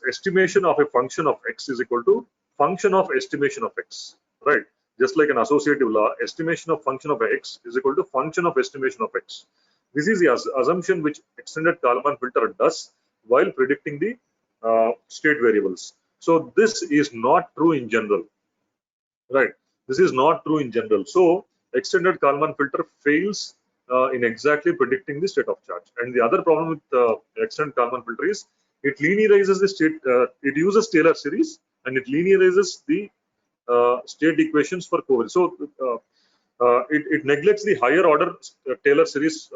estimation of a function of x is equal to function of estimation of x, right? Just like an associative law, estimation of function of x is equal to function of estimation of x. This is the assumption which extended Kalman filter does while predicting the state variables. So this is not true in general, right? This is not true in general. So extended Kalman filter fails in exactly predicting the state of charge. And the other problem with extended Kalman filter is it linearizes the state. It uses Taylor series and it linearizes the state equations for covariance. So it neglects the higher order Taylor series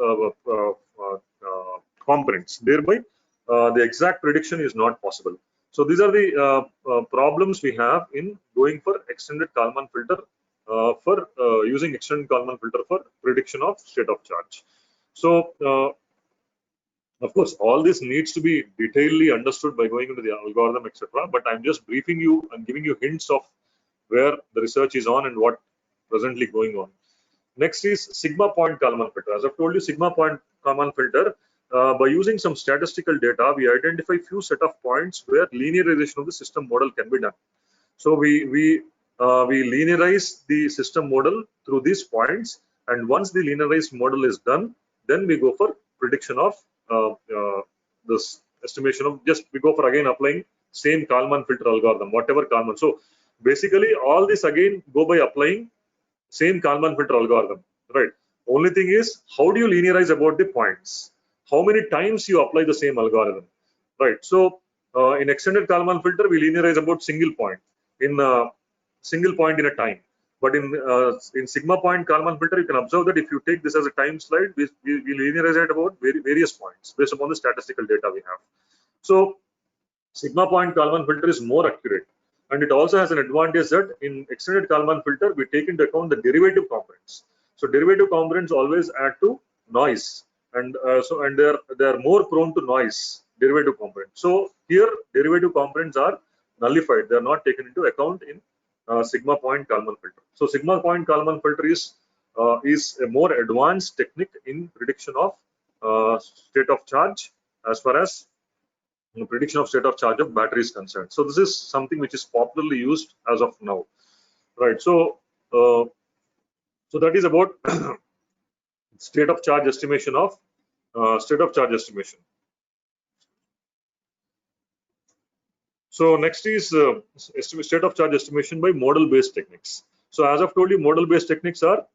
components. Thereby, the exact prediction is not possible. So these are the problems we have in going for extended Kalman filter using extended Kalman filter for prediction of state of charge. So of course, all this needs to be detailedly understood by going into the algorithm, etc. But I'm just briefing you and giving you hints of where the research is on and what presently going on. Next is sigma point Kalman filter. As I've told you, sigma point Kalman filter, by using some statistical data, we identify few set of points where linearization of the system model can be done. So we linearize the system model through these points, and once the linearized model is done, then we go for prediction of this estimation of, just we go for again applying same Kalman filter algorithm, whatever Kalman. So basically all this again go by applying same Kalman filter algorithm, right? Only thing is, how do you linearize about the points? How many times you apply the same algorithm, right? So in extended Kalman filter, we linearize about single point in single point in a time. But in sigma point Kalman filter, you can observe that if you take this as a time slide, we linearize it about various points based upon the statistical data we have. So sigma point Kalman filter is more accurate, and it also has an advantage that in extended Kalman filter we take into account the derivative components. So derivative components always add to noise, and they are more prone to noise, derivative components. So here derivative components are nullified; they are not taken into account in sigma point Kalman filter. So sigma point Kalman filter is a more advanced technique in prediction of state of charge as far as prediction of state of charge of battery is concerned. So this is something which is popularly used as of now, right? So so that is about state of charge estimation of state of charge estimation. So next is state of charge estimation by model based techniques. So as I've told you, model based techniques are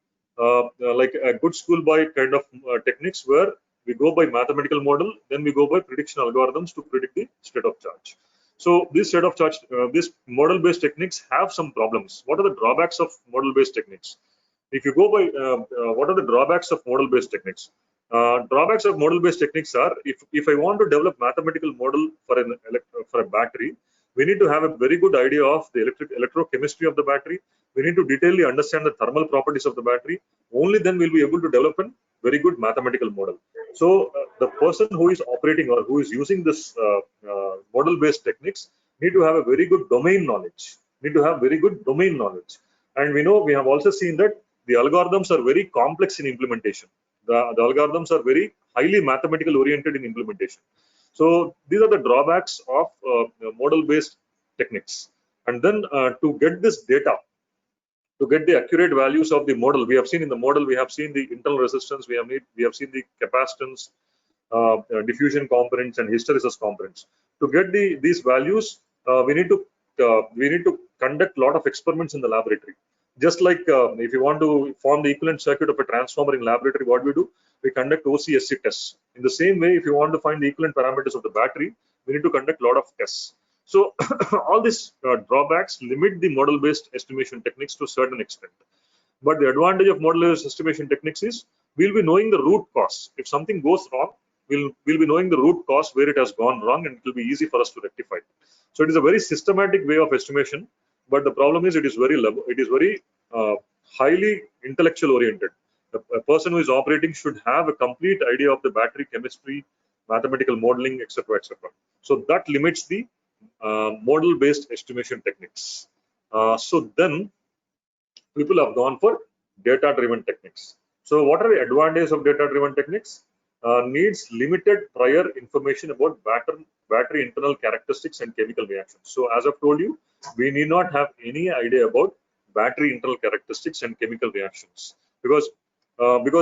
like a good schoolboy kind of techniques where we go by mathematical model, then we go by prediction algorithms to predict the state of charge. So this state of charge, this model based techniques have some problems. What are the drawbacks of model based techniques? If you go by what are the drawbacks of model based techniques? Drawbacks of model based techniques are, if I want to develop mathematical model for a battery, we need to have a very good idea of the electrochemistry of the battery. We need to detailedly understand the thermal properties of the battery. Only then we'll be able to develop a very good mathematical model. So the person who is operating or who is using this model based techniques need to have a very good domain knowledge. Need to have very good domain knowledge. And we have also seen that the algorithms are very complex in implementation. The algorithms are very highly mathematical oriented in implementation. So these are the drawbacks of model-based techniques. And then to get this data, to get the accurate values of the model, we have seen in the model, we have seen the internal resistance, we have seen the capacitance, diffusion components, and hysteresis components. To get these values, we need to conduct a lot of experiments in the laboratory. Just like if you want to form the equivalent circuit of a transformer in laboratory, what we do? We conduct OCSC tests. In the same way, if you want to find the equivalent parameters of the battery, we need to conduct a lot of tests. So all these drawbacks limit the model-based estimation techniques to a certain extent. But the advantage of model-based estimation techniques is we'll be knowing the root cause. If something goes wrong, we'll be knowing the root cause where it has gone wrong, and it will be easy for us to rectify it. So it is a very systematic way of estimation. But the problem is it is very highly intellectual oriented. A person who is operating should have a complete idea of the battery chemistry, mathematical modeling, etc., etc. So that limits the model-based estimation techniques. So then people have gone for data-driven techniques. So what are the advantages of data-driven techniques? Needs limited prior information about battery internal characteristics and chemical reactions. So as I've told you, we need not have any idea about battery internal characteristics and chemical reactions because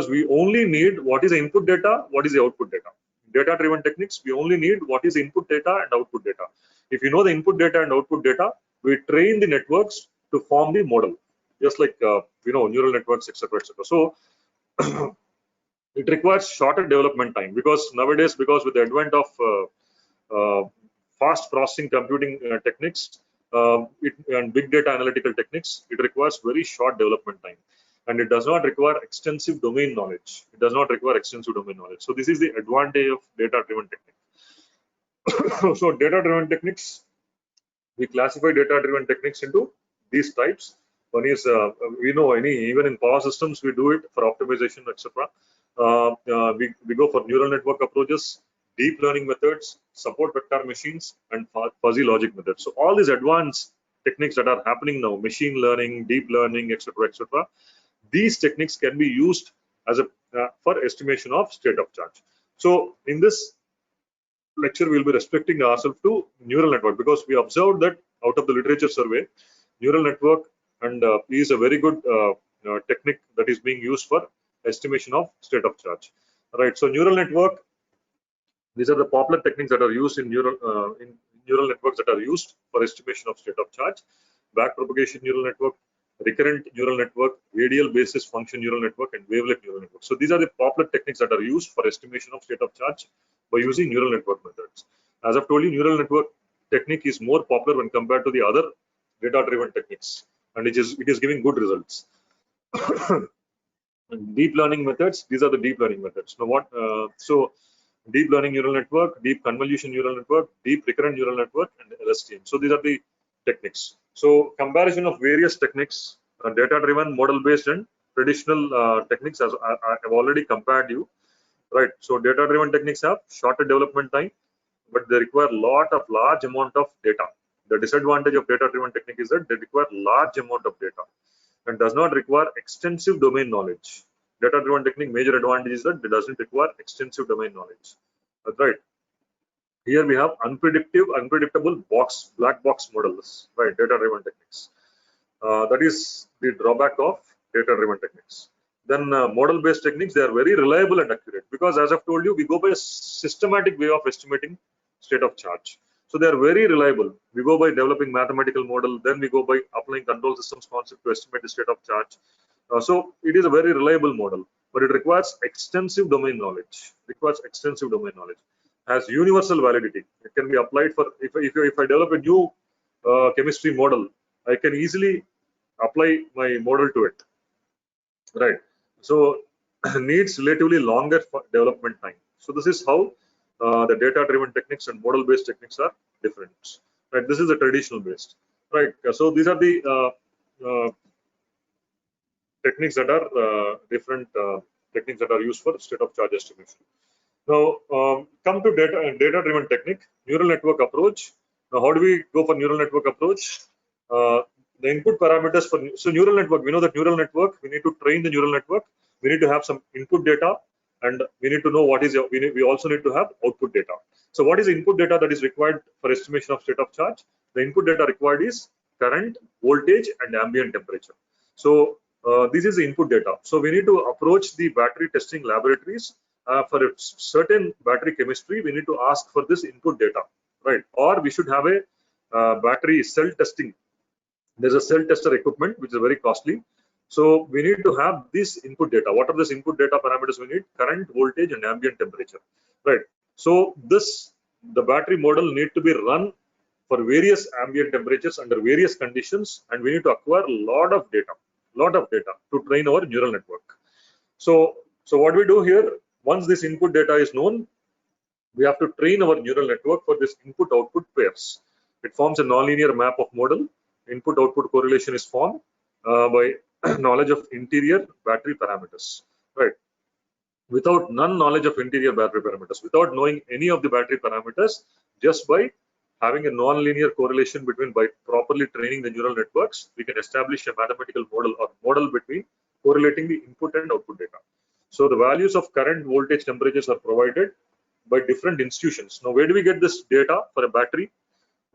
we only need what is the input data, what is the output data. Data-driven techniques, we only need what is the input data and output data. If you know the input data and output data, we train the networks to form the model, just like neural networks, etc., etc. So it requires shorter development time because nowadays, with the advent of fast processing computing techniques and big data analytical techniques, it requires very short development time, and it does not require extensive domain knowledge. So this is the advantage of data-driven technique. So data-driven techniques, we classify data-driven techniques into these types. One is even in power systems we do it for optimization, etc. We go for neural network approaches, deep learning methods, support vector machines, and fuzzy logic methods. So all these advanced techniques that are happening now, machine learning, deep learning, etc., etc., these techniques can be used as a for estimation of state of charge. So in this lecture, we'll be restricting ourselves to neural network, because we observed that out of the literature survey, neural network and is a very good technique that is being used for estimation of state of charge. Right. So neural network, these are the popular techniques that are used in neural networks that are used for estimation of state of charge: backpropagation neural network, recurrent neural network, radial basis function neural network, and wavelet neural network. So these are the popular techniques that are used for estimation of state of charge by using neural network methods. As I've told you, neural network technique is more popular when compared to the other data-driven techniques, and it is giving good results. Deep learning methods, these are the deep learning methods. Now what? So deep learning neural network, deep convolution neural network, deep recurrent neural network, and LSTM. So these are the techniques. So comparison of various techniques, data-driven, model-based, and traditional techniques, as I have already compared you, right? So data-driven techniques have shorter development time, but they require large amount of data. The disadvantage of data-driven technique is that they require large amount of data and does not require extensive domain knowledge. Data-driven technique major advantage is that it doesn't require extensive domain knowledge. That's right. Here we have unpredictable black box models, right? Data-driven techniques. That is the drawback of data-driven techniques. Then model-based techniques, they are very reliable and accurate, because as I've told you, we go by a systematic way of estimating state of charge. So they are very reliable. We go by developing mathematical model, then we go by applying control systems concept to estimate the state of charge. So it is a very reliable model, but it requires extensive domain knowledge. Has universal validity. It can be applied for, if I develop a new chemistry model, I can easily apply my model to it, right? So needs relatively longer development time. So this is how the data-driven techniques and model-based techniques are different, right? This is the traditional based, right? So these are the techniques that are different techniques that are used for state of charge estimation. Now come to data-driven technique, neural network approach. Now how do we go for neural network approach? The input parameters for neural network, we know that neural network, we need to train the neural network, we need to have some input data, and we need to know what is we also need to have output data. So what is the input data that is required for estimation of state of charge? The input data required is current, voltage, and ambient temperature. So this is the input data. So we need to approach the battery testing laboratories for a certain battery chemistry. We need to ask for this input data, right? Or we should have a battery cell testing. There's a cell tester equipment which is very costly. So we need to have this input data. What are these input data parameters we need? Current, voltage, and ambient temperature, right? So the battery model need to be run for various ambient temperatures under various conditions, and we need to acquire a lot of data to train our neural network. So what we do here, once this input data is known, we have to train our neural network for this input-output pairs. It forms a nonlinear map of model. Input-output correlation is formed by knowledge of interior battery parameters, right? Without knowledge of interior battery parameters, without knowing any of the battery parameters, just by having a non-linear correlation by properly training the neural networks, we can establish a mathematical model between correlating the input and output data. So the values of current, voltage, temperatures are provided by different institutions. Now, where do we get this data for a battery?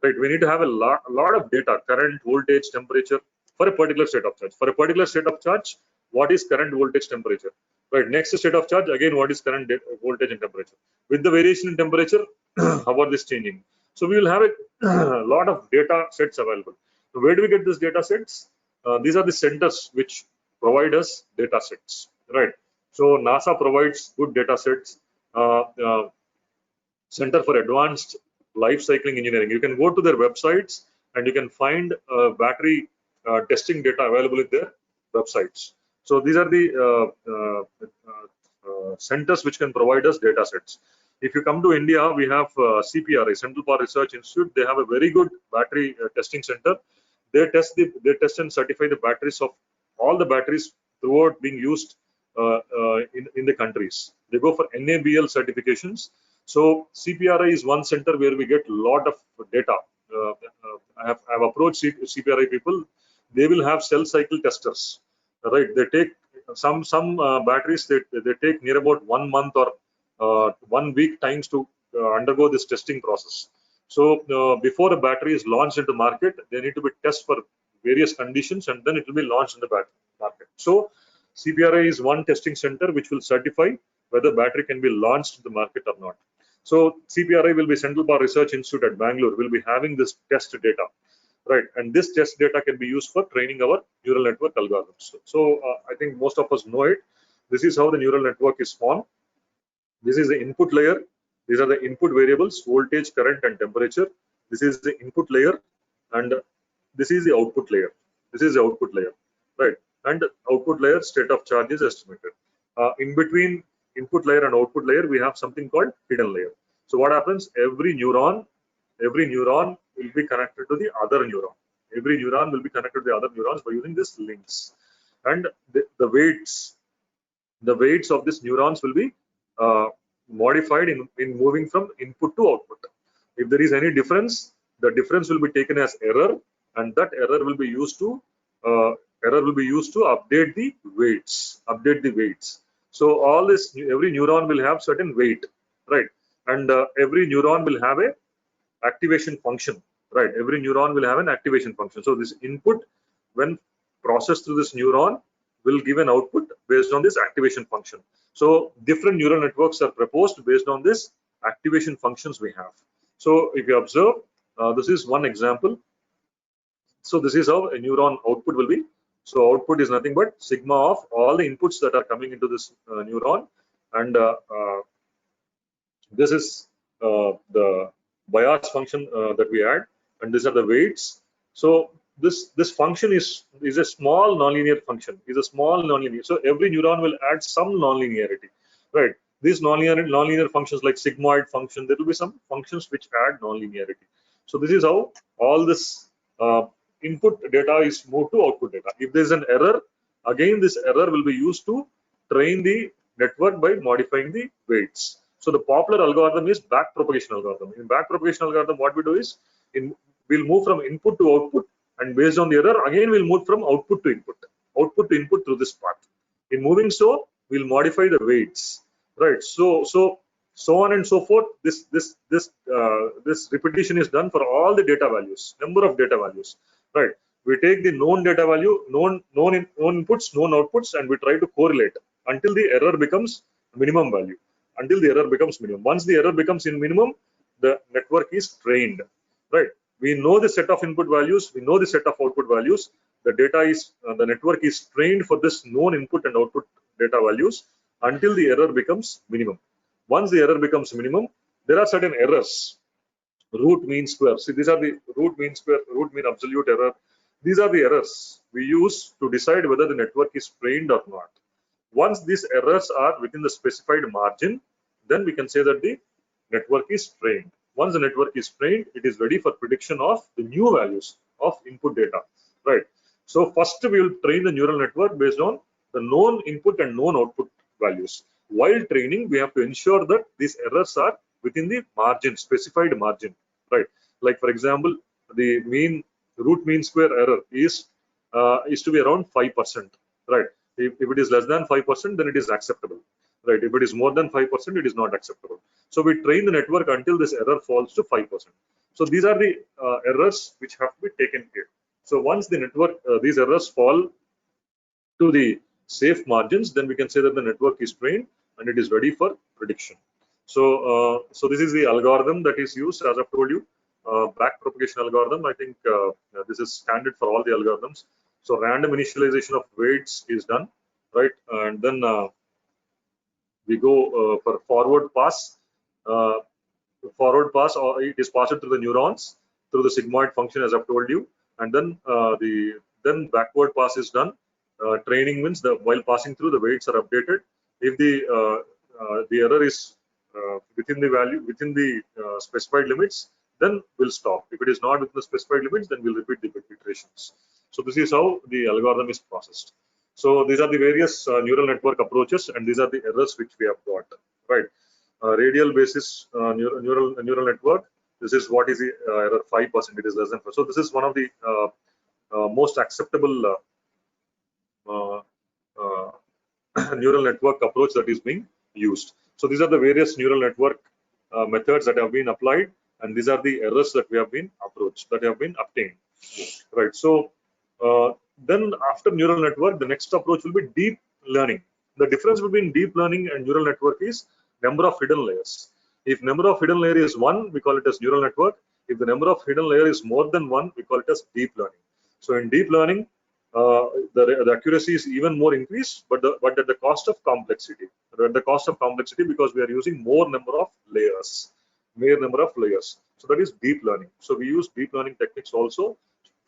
Right, we need to have a lot of data, current, voltage, temperature for a particular state of charge. For a particular state of charge, what is current, voltage, temperature? Right, next state of charge, again, what is current, voltage, and temperature? With the variation in temperature, how are this changing? So we will have a lot of data sets available. So where do we get these data sets? These are the centers which provide us data sets, right? So NASA provides good data sets. Center for Advanced Life Cycling Engineering. You can go to their websites and you can find battery testing data available in their websites. So these are the centers which can provide us data sets. If you come to India, we have CPRI, Central Power Research Institute. They have a very good battery testing center. They test and certify the batteries of all the batteries throughout being used in the countries. They go for NABL certifications. So CPRI is one center where we get a lot of data. I have approached CPRI people. They will have cell cycle testers, right? They take some batteries they take near about 1 month or 1 week times to undergo this testing process. So before a battery is launched into market, they need to be tested for various conditions, and then it will be launched in the market. So CPRI is one testing center which will certify whether battery can be launched in the market or not. So CPRI will be Central Power Research Institute at Bangalore will be having this test data, right? And this test data can be used for training our neural network algorithms. So I think most of us know it. This is how the neural network is formed. This is the input layer. These are the input variables: voltage, current, and temperature. This is the input layer, and this is the output layer. This is the output layer, right? And output layer state of charge is estimated. In between input layer and output layer, we have something called hidden layer. So what happens? Every neuron will be connected to the other neuron. Every neuron will be connected to the other neurons by using these links, and the weights of these neurons will be modified in moving from input to output. If there is any difference, the difference will be taken as error, and that error will be used to update the weights. So all this, every neuron will have certain weight, right? And every neuron will have a activation function, right? Every neuron will have an activation function. So this input, when processed through this neuron, will give an output based on this activation function. So different neural networks are proposed based on this activation functions we have. So if you observe, this is one example. So this is how a neuron output will be. So output is nothing but sigma of all the inputs that are coming into this neuron, and this is the bias function that we add, and these are the weights. So this function is a small nonlinear function. So every neuron will add some nonlinearity, right? These nonlinear functions like sigmoid function, there will be some functions which add nonlinearity. So this is how all this input data is moved to output data. If there is an error, again this error will be used to train the network by modifying the weights. So the popular algorithm is backpropagation algorithm. In backpropagation algorithm, what we do is we'll move from input to output, and based on the error, again we'll move from output to input through this path. In moving so, we'll modify the weights, right? So on and so forth. This repetition is done for all the data values, number of data values, right? We take the known data value, known inputs, known outputs, and we try to correlate until the error becomes minimum value. Once the error becomes in minimum, the network is trained, right? We know the set of input values, we know the set of output values. The network is trained for this known input and output data values until the error becomes minimum. Once the error becomes minimum, there are certain errors. Root mean square. See, these are the root mean square, root mean absolute error. These are the errors we use to decide whether the network is trained or not. Once these errors are within the specified margin, then we can say that the network is trained. Once the network is trained, it is ready for prediction of the new values of input data, right? So first we will train the neural network based on the known input and known output values. While training, we have to ensure that these errors are within the margin, specified margin, right? Like for example, the root mean square error is to be around 5%, right? If it is less than 5%, then it is acceptable, right? If it is more than 5%, it is not acceptable. So we train the network until this error falls to 5%. So these are the errors which have to be taken care. So once the network, these errors fall to the safe margins, then we can say that the network is trained and it is ready for prediction. So this is the algorithm that is used, as I've told you, backpropagation algorithm. I think this is standard for all the algorithms. So random initialization of weights is done, right? And then we go for forward pass. It is passed through the neurons through the sigmoid function, as I've told you, and then then backward pass is done. Training means while passing through, the weights are updated. If the error is within the specified limits, then we'll stop. If it is not within the specified limits, then we'll repeat the iterations. So this is how the algorithm is processed. So these are the various neural network approaches, and these are the errors which we have got, right? Radial basis neural network. This is what is the error 5%. It is less than 5%. So this is one of the most acceptable neural network approach that is being used. So these are the various neural network methods that have been applied, and these are the errors that we have been obtained. Right. So then after neural network, the next approach will be deep learning. The difference between deep learning and neural network is number of hidden layers. If number of hidden layer is 1, we call it as neural network. If the number of hidden layer is more than 1, we call it as deep learning. So in deep learning, the accuracy is even more increased, but at the cost of complexity. At the cost of complexity, because we are using more number of layers. So that is deep learning. So we use deep learning techniques also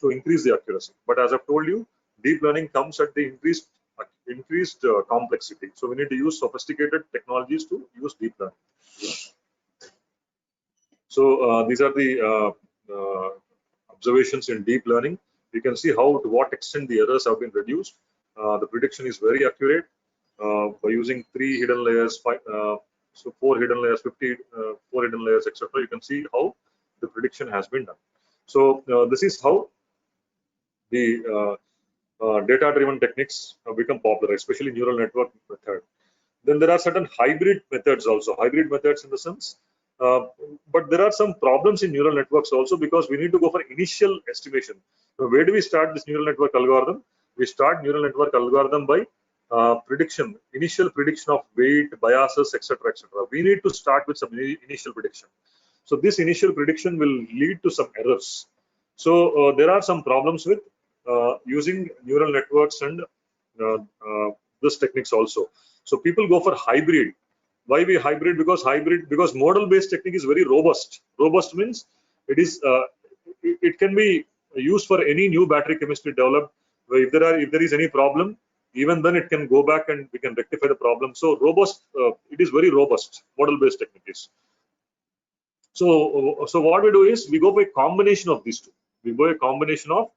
to increase the accuracy. But as I've told you, deep learning comes at the increased complexity. So we need to use sophisticated technologies to use deep learning. So these are the observations in deep learning. You can see how to what extent the errors have been reduced. The prediction is very accurate by using 3 hidden layers, 4 hidden layers, 4 hidden layers, etc. You can see how the prediction has been done. So this is how the data-driven techniques have become popular, especially neural network method. Then there are certain hybrid methods also. Hybrid methods in the sense, but there are some problems in neural networks also, because we need to go for initial estimation. So where do we start this neural network algorithm? We start neural network algorithm by initial prediction of weight, biases, etc., etc. We need to start with some initial prediction. So this initial prediction will lead to some errors. So there are some problems with using neural networks and this techniques also. So people go for hybrid. Why we hybrid? Because model-based technique is very robust. Robust means it can be used for any new battery chemistry developed. If there is any problem, even then it can go back and we can rectify the problem. So robust, it is very robust. Model-based technique is. So what we do is we go by combination of these two. We go a combination of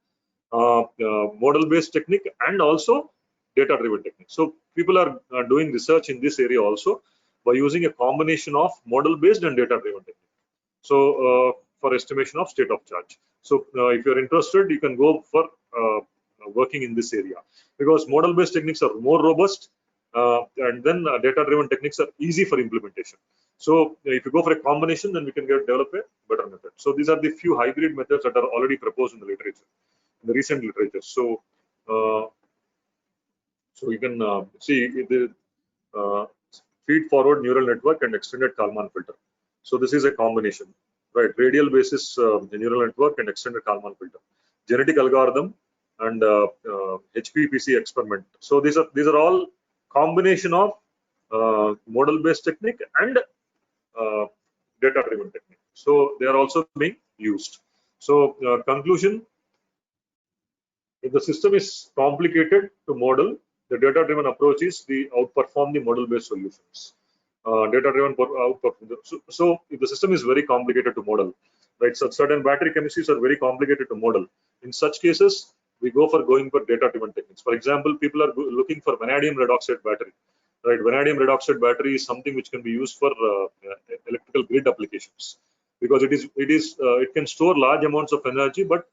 model-based technique and also data-driven technique. So people are doing research in this area also by using a combination of model-based and data-driven technique. So for estimation of state of charge. So if you're interested, you can go for working in this area, because model-based techniques are more robust, and then data-driven techniques are easy for implementation. So if you go for a combination, then we can develop a better method. So these are the few hybrid methods that are already proposed in the literature, in the recent literature. So you can see the feed-forward neural network and extended Kalman filter. So this is a combination, right? Radial basis neural network and extended Kalman filter, genetic algorithm, and HPPC experiment. So these are all combination of model-based technique and data-driven technique. So they are also being used. So conclusion: if the system is complicated to model, the data-driven approach is the outperform the model-based solutions. Data-driven outperform. So if the system is very complicated to model, right? So certain battery chemistries are very complicated to model. In such cases, we go for data-driven techniques. For example, people are looking for vanadium red oxide battery. Right, vanadium red oxide battery is something which can be used for electrical grid applications, because it can store large amounts of energy, but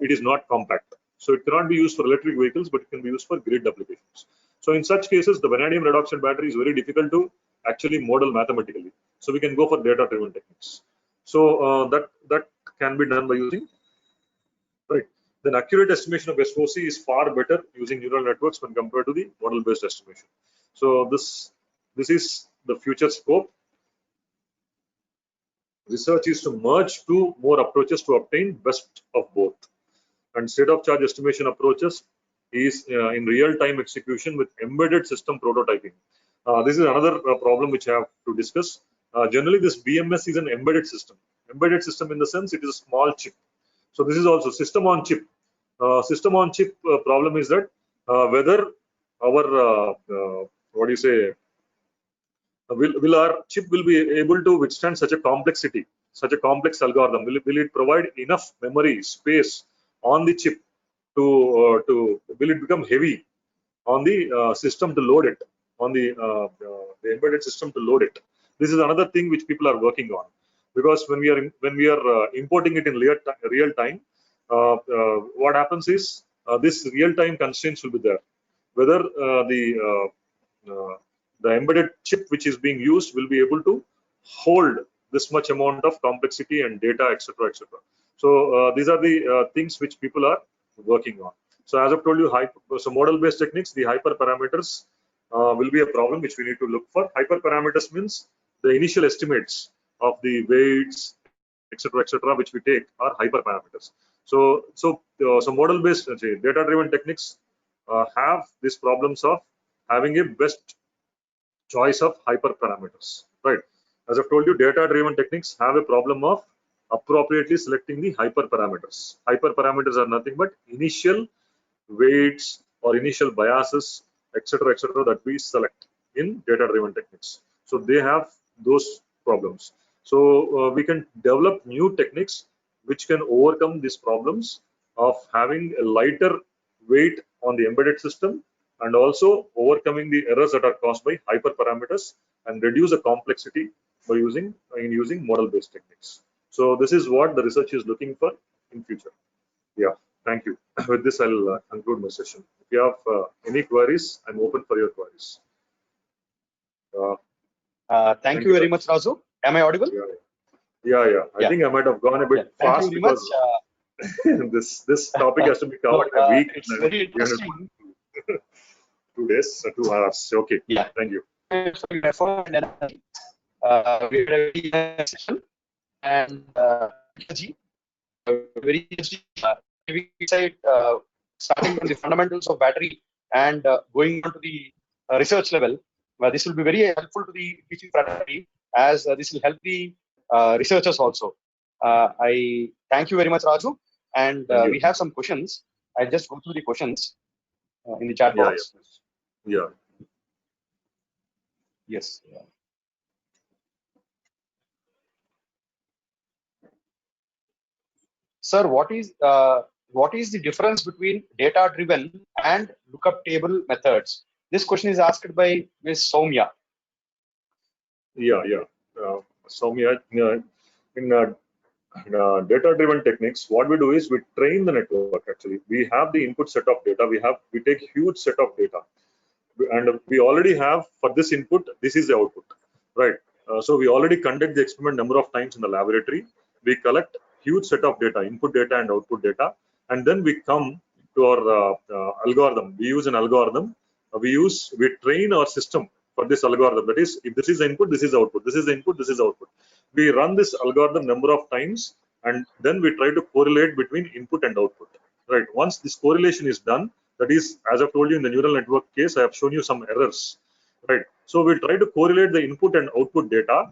it is not compact. So it cannot be used for electric vehicles, but it can be used for grid applications. So in such cases, the vanadium red oxide battery is very difficult to actually model mathematically. So we can go for data-driven techniques. So that can be done by using, right. Then accurate estimation of SOC is far better using neural networks when compared to the model-based estimation. So this is the future scope. Research is to merge two more approaches to obtain best of both. And state of charge estimation approaches is in real-time execution with embedded system prototyping. This is another problem which I have to discuss. Generally, this BMS is an embedded system. Embedded system in the sense it is a small chip. So this is also system on chip. System on chip problem is that whether our what do you say? Will our chip will be able to withstand such a complexity, such a complex algorithm? Will it provide enough memory space on the chip to will it become heavy on the system to load it, on the embedded system to load it? This is another thing which people are working on, because when we are importing it in real time, what happens is this real time constraints will be there. Whether the embedded chip which is being used will be able to hold this much amount of complexity and data, etc., etc. So these are the things which people are working on. So as I've told you, so model-based techniques, the hyperparameters will be a problem which we need to look for. Hyperparameters means the initial estimates of the weights, etc., which we take are hyperparameters. So model-based, data-driven techniques have these problems of having a best choice of hyperparameters, right? As I've told you, data-driven techniques have a problem of appropriately selecting the hyperparameters. Hyperparameters are nothing but initial weights or initial biases, etc., that we select in data-driven techniques. So they have those problems. So we can develop new techniques which can overcome these problems of having a lighter weight on the embedded system and also overcoming the errors that are caused by hyperparameters and reduce the complexity by using model-based techniques. So this is what the research is looking for in future. Yeah, thank you. With this, I'll conclude my session. If you have any queries, I'm open for your queries. Thank you very much, Raju. Am I audible? Yeah. I think I might have gone a bit fast because this topic has to be covered in a week. It's very interesting. 2 days, 2 hours. Okay. Yeah. Thank you. We had a very nice session and very interesting. Starting from the fundamentals of battery and going on to the research level. This will be very helpful to the teaching fraternity as this will help the researchers also. I thank you very much, Raju. And we have some questions. I'll just go through the questions in the chat box. Yeah. Yes. Sir, what is the difference between data-driven and lookup table methods? This question is asked by Ms. Soumya. Yeah. Soumya, in data-driven techniques, what we do is we train the network. Actually, we have the input set of data. We take huge set of data, and we already have for this input. This is the output, right? So we already conduct the experiment number of times in the laboratory. We collect huge set of data, input data and output data, and then we come to our algorithm. We use an algorithm. We train our system for this algorithm. That is, if this is the input, this is the output. This is the input, this is the output. We run this algorithm number of times, and then we try to correlate between input and output. Right. Once this correlation is done, that is, as I've told you in the neural network case, I have shown you some errors. Right. So we try to correlate the input and output data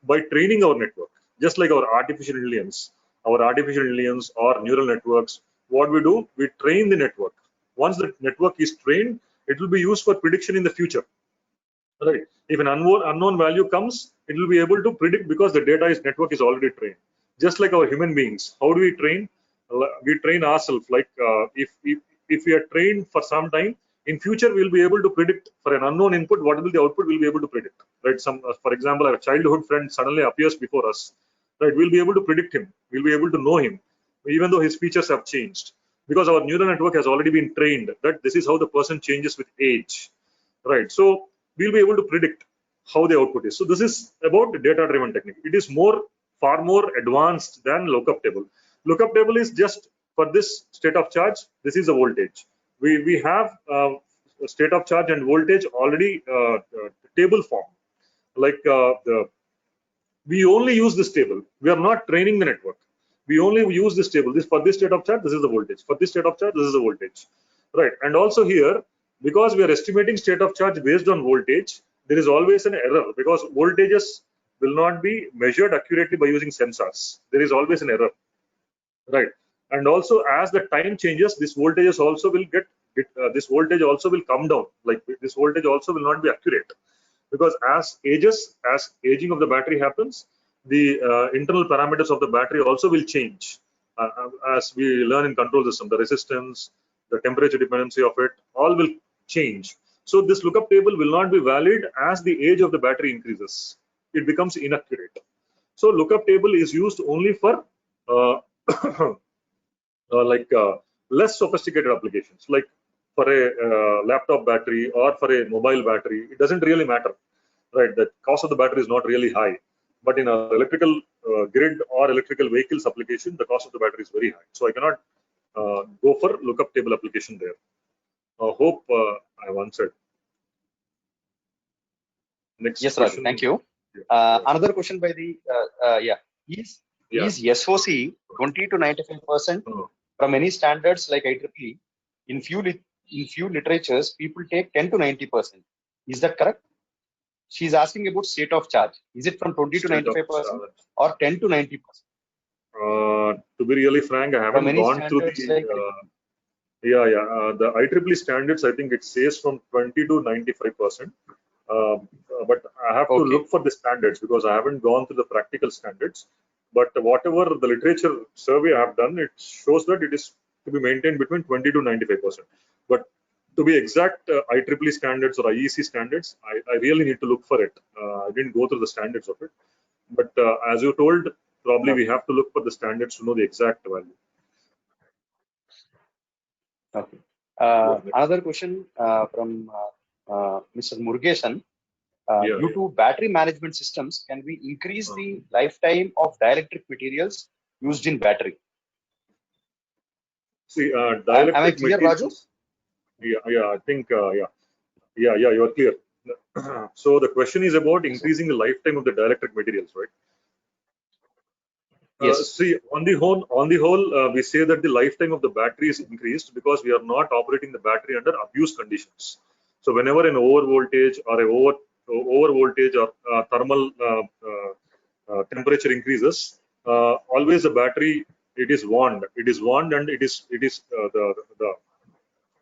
by training our network, just like our artificial intelligence or neural networks. What we do, we train the network. Once the network is trained, it will be used for prediction in the future. Right. If an unknown value comes, it will be able to predict because the network is already trained. Just like our human beings, how do we train? We train ourselves. Like if we are trained for some time, in future we'll be able to predict for an unknown input what will the output. We'll be able to predict. Right. For example, a childhood friend suddenly appears before us. Right. We'll be able to predict him. We'll be able to know him, even though his features have changed, because our neural network has already been trained that this is how the person changes with age. Right. So we'll be able to predict how the output is. So this is about the data-driven technique. It is far more advanced than lookup table. Lookup table is just for this state of charge. This is the voltage. We have state of charge and voltage already table form. Like we only use this table. We are not training the network. We only use this table. For this state of charge, this is the voltage. For this state of charge, this is the voltage. Right. And also here, because we are estimating state of charge based on voltage, there is always an error because voltages will not be measured accurately by using sensors. There is always an error, right? And also, as the time changes, this voltages also will this voltage also will come down. Like this voltage also will not be accurate because as aging of the battery happens, the internal parameters of the battery also will change as we learn in control system. The resistance, the temperature dependency of it, all will change. So this lookup table will not be valid as the age of the battery increases. It becomes inaccurate. So lookup table is used only for less sophisticated applications. Like for a laptop battery or for a mobile battery, it doesn't really matter, right? The cost of the battery is not really high, but in an electrical grid or electrical vehicles application, the cost of the battery is very high. So I cannot go for lookup table application there. Hope I have answered. Next Yes, question. Raju, thank you. Another question by the is SOC 20 to 95% from any standards like IEEE? In few literatures, people take 10 to 90%. Is that correct? She's asking about state of charge. Is it from 20 to 95% or 10 to 90%? To be really frank, I haven't gone through the the IEEE standards. I think it says from 20 to 95%. But I have to look for the standards because I haven't gone through the practical standards. But whatever the literature survey I have done, it shows that it is to be maintained between 20 to 95%. But to be exact, IEEE standards or IEC standards, I really need to look for it. I didn't go through the standards of it. But as you told, probably we have to look for the standards to know the exact value. Okay. Another question from Mr. Murugesan. Due to battery management systems, can we increase the lifetime of dielectric materials used in battery? See, dielectric am I clear, materials, Raju? I think, you are clear. So the question is about increasing the lifetime of the dielectric materials, right? Yes. See, on the whole, we say that the lifetime of the battery is increased because we are not operating the battery under abuse conditions. So whenever an over voltage or thermal temperature increases, always the battery is warned, and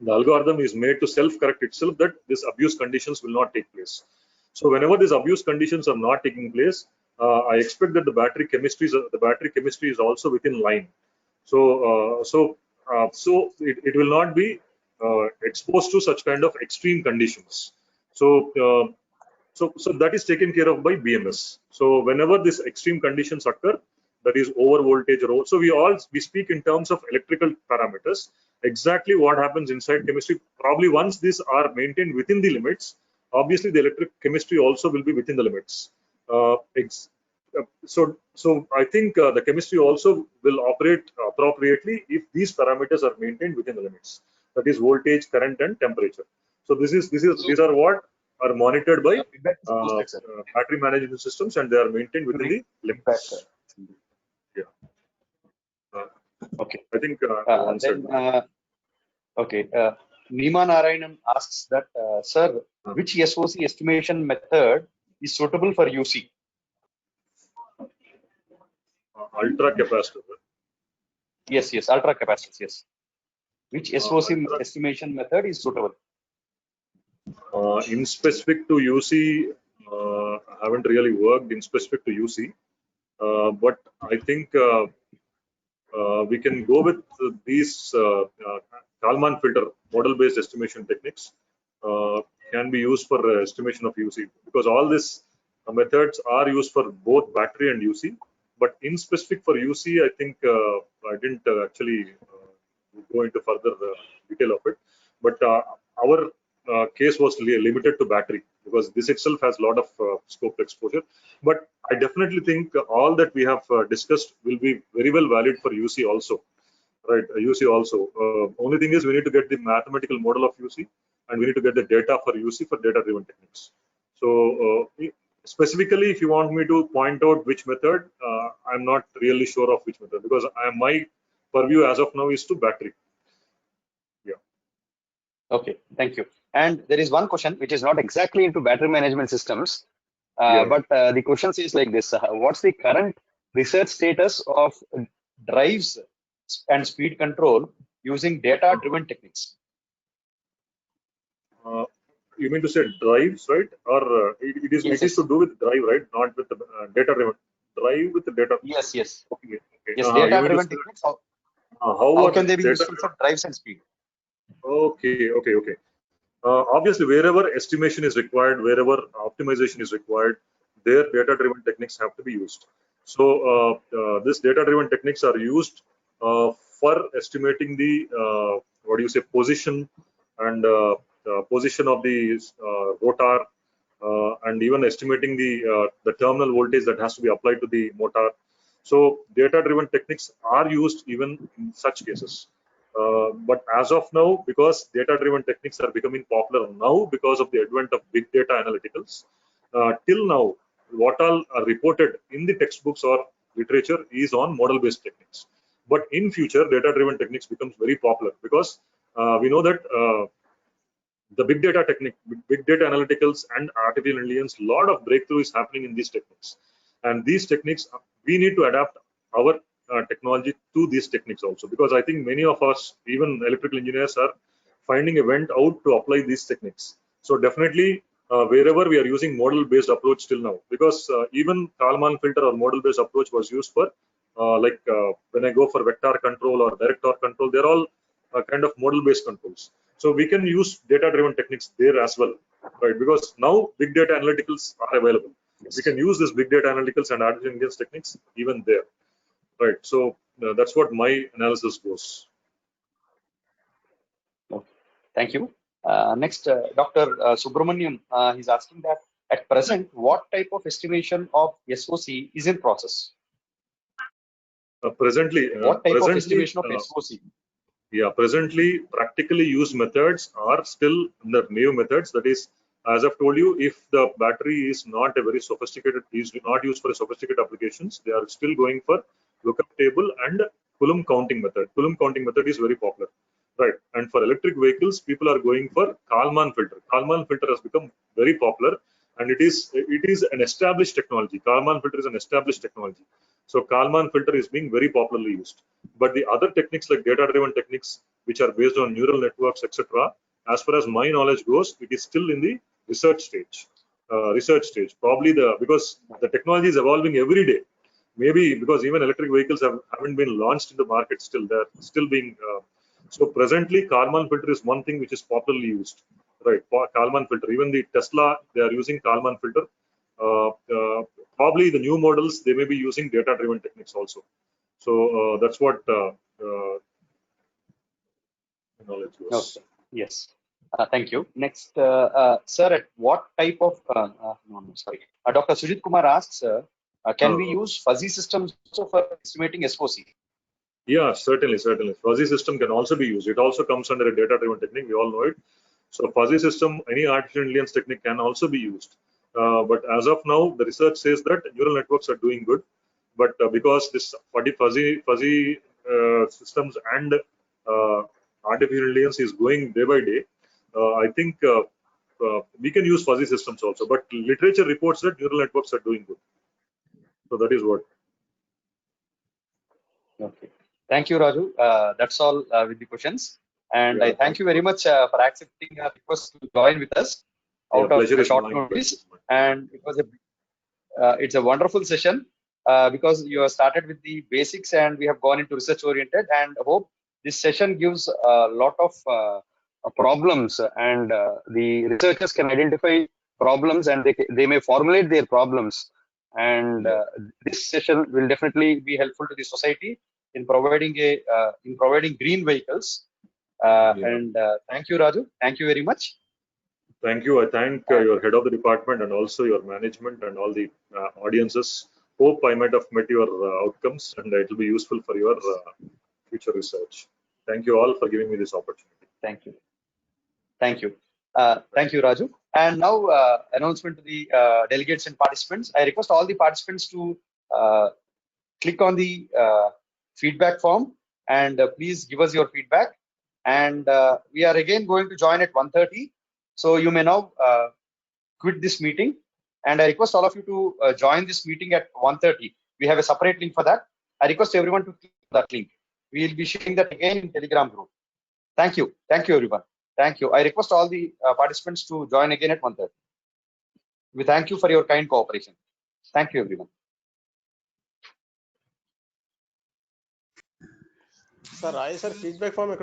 the algorithm is made to self-correct itself that this abuse conditions will not take place. So whenever these abuse conditions are not taking place, I expect that the battery chemistry is also within line. So it will not be exposed to such kind of extreme conditions. So that is taken care of by BMS. So whenever these extreme conditions occur, that is over voltage or so we speak in terms of electrical parameters. Exactly what happens inside chemistry, probably once these are maintained within the limits, obviously the electric chemistry also will be within the limits. So I think the chemistry also will operate appropriately if these parameters are maintained within the limits. That is voltage, current, and temperature. So these are what are monitored by battery management systems, and they are maintained within the limits. Okay. I think answered. Okay. Nima Narayanan asks that, sir, which SOC estimation method is suitable for UC? Ultra capacitor. Yes, ultra capacitors. Yes. Which SOC estimation method is suitable? In specific to UC, I haven't really worked in specific to UC, but I think we can go with these Kalman filter model-based estimation techniques can be used for estimation of UC, because all these methods are used for both battery and UC. But in specific for UC, I think I didn't actually go into further detail of it. But our case was limited to battery because this itself has a lot of scope exposure. But I definitely think all that we have discussed will be very well valid for UC also, right? UC also. Only thing is we need to get the mathematical model of UC, and we need to get the data for UC for data-driven techniques. So specifically, if you want me to point out which method, I'm not really sure of which method, because my purview as of now is to battery. Yeah. Okay, thank you. And there is one question which is not exactly into battery management systems, but the question is like this: what's the current research status of drives and speed control using data-driven techniques? You mean to say drives, right? Or it is to do with drive, right? Not with the data-driven. Drive with the data. Yes. Okay. Yes, data-driven techniques. How can they be useful for drives and speed? Okay. Obviously, wherever estimation is required, wherever optimization is required, their data-driven techniques have to be used. So these data-driven techniques are used for estimating the position and position of the rotor, and even estimating the terminal voltage that has to be applied to the motor. So data-driven techniques are used even in such cases. But as of now, because data-driven techniques are becoming popular now because of the advent of big data analyticals, till now, what all are reported in the textbooks or literature is on model-based techniques. But in future, data-driven techniques becomes very popular because we know that the big data technique, big data analyticals and artificial intelligence, lot of breakthrough is happening in these techniques. And these techniques, we need to adapt our technology to these techniques also, because I think many of us, even electrical engineers, are finding a vent out to apply these techniques. So definitely, wherever we are using model-based approach till now, because even Kalman filter or model-based approach was used for when I go for vector control or direct torque control, they're all kind of model-based controls. So we can use data-driven techniques there as well, right? Because now big data analyticals are available. We can use this big data analyticals and artificial intelligence techniques even there, right? So that's what my analysis goes. Okay. Thank you. Next, Dr. Subramaniam, he's asking that at present, what type of estimation of SOC is in process? Presently, What type of estimation of SOC? Yeah, presently, practically used methods are still the new methods. That is, as I've told you, if the battery is not a very sophisticated, is not used for sophisticated applications, they are still going for lookup table and Coulomb counting method. Coulomb counting method is very popular, right? And for electric vehicles, people are going for Kalman filter. Kalman filter has become very popular, and it is an established technology. Kalman filter is an established technology. So Kalman filter is being very popularly used. But the other techniques like data-driven techniques, which are based on neural networks, etc., as far as my knowledge goes, it is still in the research stage. Probably because the technology is evolving every day. Maybe because even electric vehicles haven't been launched in the market still. They're still being. So presently, Kalman filter is one thing which is popularly used. Right, Kalman filter. Even the Tesla, they are using Kalman filter. Probably the new models, they may be using data-driven techniques also. So that's what knowledge goes. Okay. Yes. Thank you. Next, sir, at what type of, sorry. Dr. Sujit Kumar asks, can we use fuzzy systems also for estimating SOC? Yeah, certainly. Fuzzy system can also be used. It also comes under a data-driven technique. We all know it. So fuzzy system, any artificial intelligence technique can also be used. But as of now, the research says that neural networks are doing good. But because this fuzzy systems and artificial intelligence is going day by day, I think we can use fuzzy systems also. But literature reports that neural networks are doing good. So that is what. Okay. Thank you, Raju. That's all with the questions. And I thank you very much for accepting our request to join with us out of a short notice. And it was it's a wonderful session because you have started with the basics and we have gone into research oriented, and I hope this session gives a lot of problems, and the researchers can identify problems and they may formulate their problems. And this session will definitely be helpful to the society in providing green vehicles. And thank you, Raju. Thank you very much. Thank you. I thank your head of the department and also your management and all the audiences. Hope I might have met your outcomes and it will be useful for your future research. Thank you all for giving me this opportunity. Thank you. Thank you. Thank you, Raju. And now announcement to the delegates and participants. I request all the participants to click on the feedback form and please give us your feedback. And we are again going to join at 1:30. So you may now quit this meeting. And I request all of you to join this meeting at 1:30. We have a separate link for that. I request everyone to click that link. We will be sharing that again in Telegram group. Thank you. Thank you, everyone. Thank you. I request all the participants to join again at 1:30. We thank you for your kind cooperation. Thank you, everyone. Sir, feedback form.